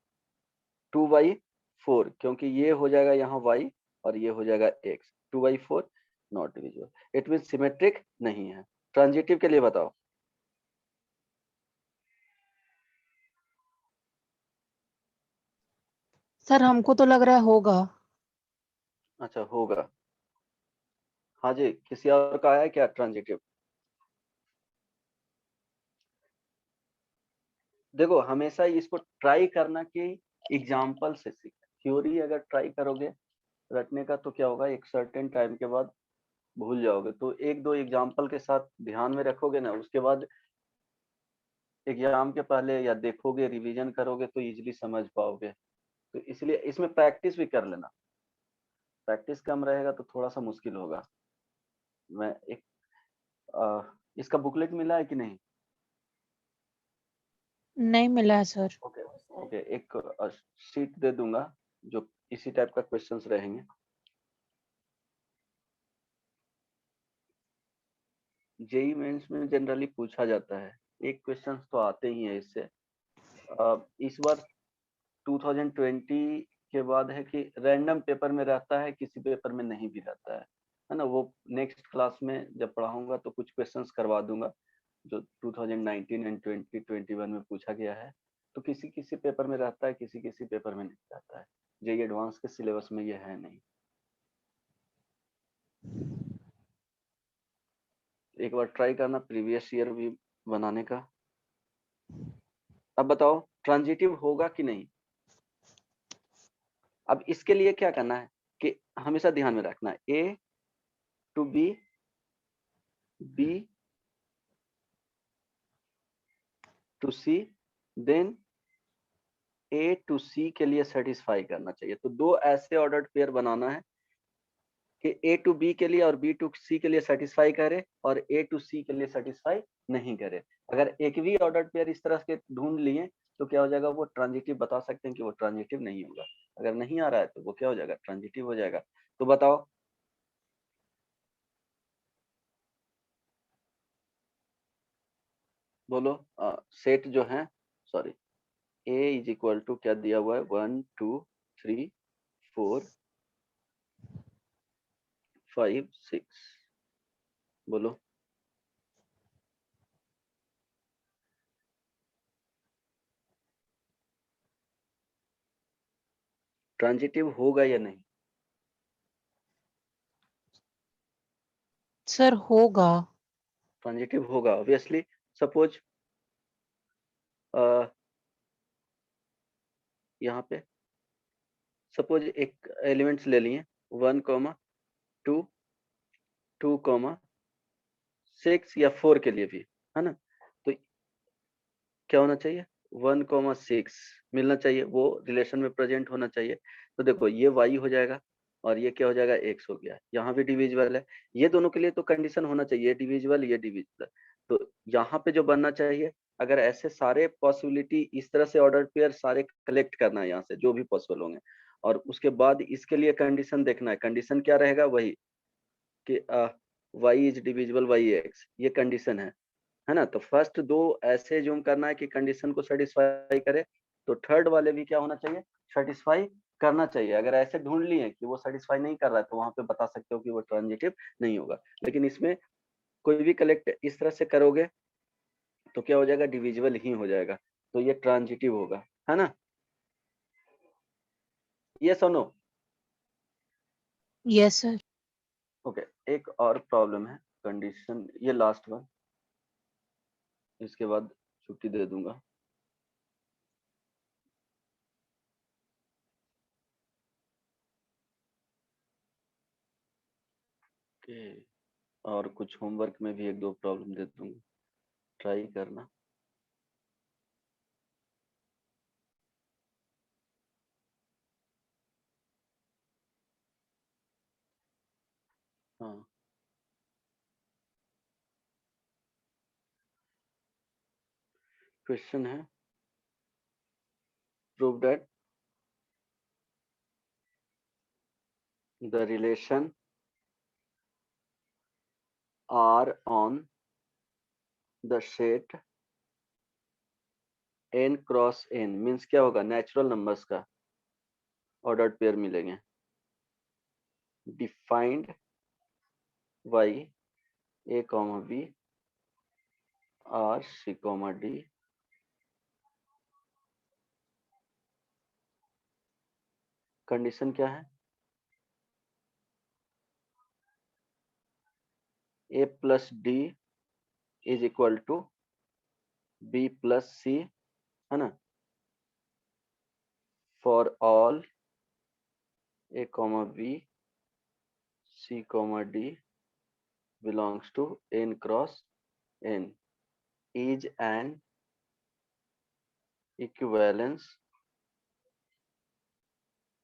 2/4, क्योंकि ये हो जाएगा यहाँ y और ये हो जाएगा x, 2/4 not divisible, it means symmetric नहीं है। ट्रांजिटिव के लिए बताओ, सर हमको तो लग रहा है होगा। अच्छा होगा, हाँ जी, किसी और का है क्या ट्रांजिटिव? देखो हमेशा इसको ट्राई करना कि एग्जाम्पल से सीख, थ्योरी अगर ट्राई करोगे रटने का तो क्या होगा, एक सर्टेन टाइम के बाद भूल जाओगे, तो एक दो एग्जाम्पल के साथ ध्यान में रखोगे ना, उसके बाद एग्जाम के पहले या देखोगे रिवीजन करोगे तो इजीली समझ पाओगे। तो इसलिए इसमें प्रैक्टिस भी कर लेना, प्रैक्टिस कम रहेगा तो थोड़ा सा मुश्किल होगा। मैं एक इसका बुकलेट मिला है कि नहीं? नहीं मिला है सर। ओके ओके, एक शीट दे दूंगा जो इसी टाइप का क्वेश्चंस रहेंगे। जेई मेंस में जनरली पूछा जाता है, एक क्वेश्चन तो आते ही है इससे। इस बार 2020 के बाद है कि रैंडम पेपर में रहता है, किसी पेपर में नहीं भी रहता है ना। वो नेक्स्ट क्लास में जब पढ़ाऊंगा तो कुछ क्वेश्चंस करवा दूंगा जो 2019 एंड 2021 में पूछा गया है। तो किसी किसी पेपर में रहता है, किसी किसी पेपर में नहीं रहता है। जेई एडवांस के सिलेबस में ये है नहीं। एक बार ट्राई करना प्रीवियस ईयर भी बनाने का। अब बताओ ट्रांजिटिव होगा कि नहीं। अब इसके लिए क्या करना है कि हमेशा ध्यान में रखना है A to B, B to C, then A to C के लिए सेटिस्फाई करना चाहिए। तो दो ऐसे ऑर्डर्ड पेयर बनाना है कि A to B के लिए और B to C के लिए सेटिस्फाई करे और A to C के लिए सेटिस्फाई नहीं करे। अगर एक भी ऑर्डर्ड पेयर इस तरह के ढूंढ लिए तो क्या हो जाएगा, वो ट्रांजिटिव बता सकते हैं कि वो ट्रांजिटिव नहीं होगा। अगर नहीं आ रहा है तो वो क्या हो जाएगा, ट्रांजिटिव हो जाएगा। तो बताओ बोलो, सेट जो है, sorry A is equal to क्या दिया हुआ है, 1 2 3 4 5 6, बोलो ट्रांजिटिव होगा या नहीं? सर होगा। ट्रांजिटिव होगा ऑब्वियसली। सपोज यहाँ पे सपोज एक एलिमेंट्स ले लिए 1, 2, 2, 6 या 4 के लिए भी, है ना। तो क्या होना चाहिए, 1,6 मिलना चाहिए, वो रिलेशन में प्रेजेंट होना चाहिए। तो देखो ये y हो जाएगा और ये क्या हो जाएगा, x हो गया। यहाँ भी डिविजिबल है, ये दोनों के लिए तो कंडीशन होना चाहिए, ये डिविजिबल ये डिविजिबल। तो यहाँ पे जो बनना चाहिए, अगर ऐसे सारे पॉसिबिलिटी इस तरह से ऑर्डर पेयर सारे कलेक्ट करना है यहाँ से जो भी पॉसिबल होंगे, और उसके बाद इसके लिए कंडीशन देखना है। कंडीशन क्या रहेगा, वही कि y is divisible by x, ये कंडीशन है ना। तो फर्स्ट दो ऐसे जूम करना है कि कंडीशन को सेटिस्फाई करे, तो थर्ड वाले भी क्या होना चाहिए, सेटिस्फाई करना चाहिए। अगर ऐसे ढूंढ लिए कि वो सेटिस्फाई नहीं कर रहा है, तो वहां पे बता सकते हो कि वो ट्रांजिटिव नहीं होगा। लेकिन इसमें कोई भी कलेक्ट इस तरह से करोगे तो क्या हो जाएगा, डिविजिबल ही हो जाएगा, तो ये ट्रांजिटिव होगा, है ना। ये सुनो, यस सर। ओके। एक और प्रॉब्लम है, कंडीशन, ये लास्ट वन, इसके बाद छुट्टी दे दूंगा। ओके, और कुछ होमवर्क में भी एक दो प्रॉब्लम दे दूंगा, ट्राई करना। हाँ, क्वेश्चन है, prove that the relation R on the set n cross n, means क्या होगा, नेचुरल नंबर्स का ऑर्डर्ड पेयर मिलेंगे, defined by a, b r c, d। Condition क्या है, a plus d is equal to b plus c, है ना, for all a, b c, d belongs to n cross n is an equivalence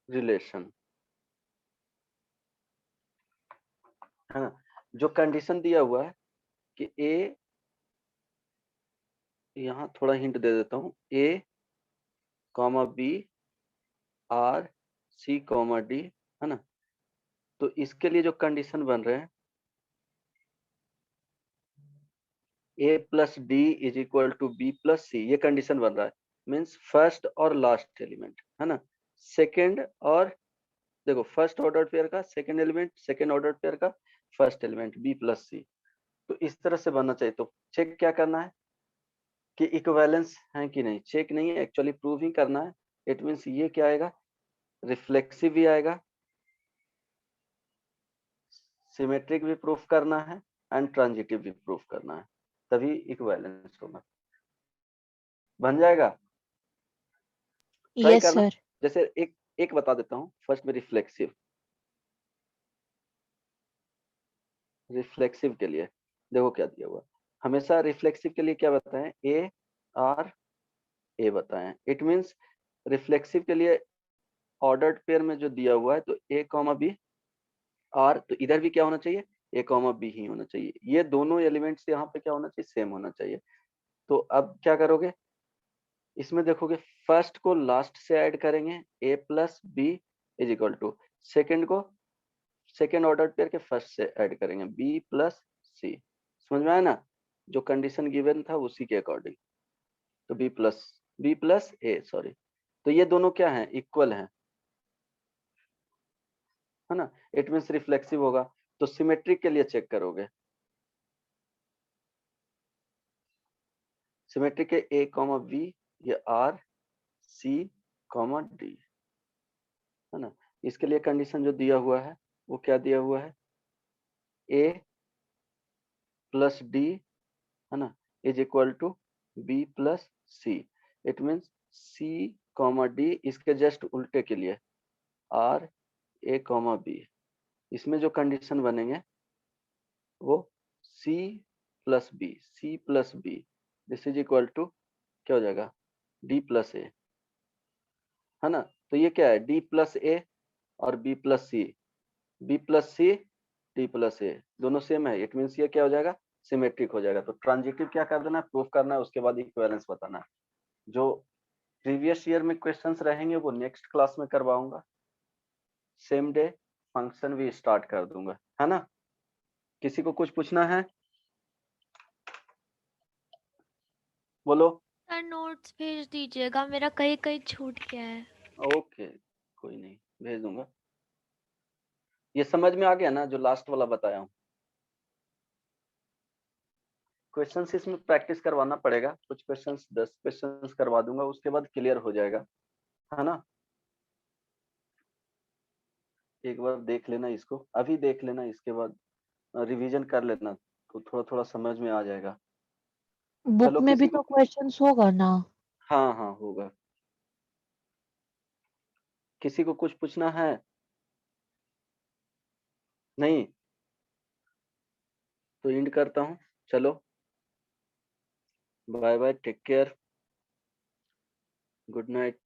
relation, है ना। जो कंडीशन दिया हुआ है कि a, यहाँ थोड़ा हिंट दे देता हूँ, a, b r c, d, है ना। तो इसके लिए जो कंडीशन बन रहे हैं, a plus D is equal to B plus C, ये कंडीशन बन रहा है, मीन्स फर्स्ट और लास्ट एलिमेंट, है ना। सेकेंड और देखो, फर्स्ट ऑर्डर पेयर का second element, second order pair का first element B plus C. तो इस तरह से बनना चाहिए। तो चेक क्या करना है कि इक्विवेलेंस है कि नहीं, चेक नहीं है, एक्चुअली प्रूव ही करना है। इट मीन्स ये क्या आएगा, रिफ्लेक्सिव भी आएगा, सिमेट्रिक भी प्रूफ करना है, एंड ट्रांजिटिव भी प्रूफ करना है, तभी इक्विवेलेंस होगा। बन जाएगा, ट्राई यस करना। सर। जैसे एक बता देता हूँ, फर्स्ट में रिफ्लेक्सिव के लिए देखो क्या दिया हुआ। हमेशा रिफ्लेक्सिव के लिए क्या बताएं, ए आर ए बताएं। इट मींस रिफ्लेक्सिव के लिए ऑर्डर्ड पेयर में जो दिया हुआ है, तो ए कॉमा बी आर, तो इधर भी क्या होना चाहिए, ए कॉमा बी ही होना चाहिए। ये दोनों एलिमेंट्स यहाँ पे क्या होना चाहिए, सेम होना चाहिए। तो अब क्या करोगे, इसमें देखोगे फर्स्ट को लास्ट से ऐड करेंगे, A plus B is equal to second को सेकेंड ऑर्डर पेयर के फर्स्ट से ऐड करेंगे, बी प्लस सी। समझ में आया ना, जो कंडीशन गिवन था उसी के अकॉर्डिंग। तो बी प्लस ए, सॉरी। तो ये दोनों क्या हैं, इक्वल हैं, है ना। इट मीन्स रिफ्लेक्सिव होगा। तो सिमेट्रिक के लिए चेक करोगे, सिमेट्रिक के ए कॉमा बी, ये आर सी कॉमा डी, है ना। इसके लिए कंडीशन जो दिया हुआ है वो क्या दिया हुआ है, ए प्लस डी, है ना, is equal to B plus C. It means C comma D, इसके जस्ट उल्टे के लिए आर ए कॉमा बी। इसमें जो कंडीशन बनेंगे वो C plus B, C plus B, this is equal to क्या हो जाएगा, डी प्लस ए, है ना। तो ये क्या है, डी प्लस ए और B plus C, B plus C D plus A, दोनों सेम है, इट मीन्स ये क्या हो जाएगा, सिमेट्रिक हो जाएगा। तो ट्रांजिटिव क्या कर देना है, प्रूफ करना है, उसके बाद इक्विवेलेंस बताना है। जो प्रीवियस ईयर में क्वेश्चंस रहेंगे वो नेक्स्ट क्लास में करवाऊंगा, सेम डे फंक्शन भी स्टार्ट कर दूंगा, है ना। किसी को कुछ पूछना है, बोलो। सर नोट्स भेज दीजिएगा, मेरा कहीं कहीं छूट गया है। ओके, कोई नहीं, भेज दूंगा। ये समझ में आ गया ना जो लास्ट वाला बताया हूँ। क्वेश्चंस इसमें प्रैक्टिस करवाना पड़ेगा, कुछ क्वेश्चंस 10 क्वेश्चंस करवा दूंगा, उसके बाद क्लियर हो जाएगा, है ना। एक बार देख लेना इसको, अभी देख लेना, इसके बाद रिवीजन कर लेना, तो थोड़ा थोड़ा समझ में आ जाएगा। बुक चलो, में भी किसी तो को, क्वेश्चंस होगा ना? हाँ हाँ होगा। किसी को कुछ पूछना है? नहीं तो एंड करता हूँ, चलो bye bye, take care, good night.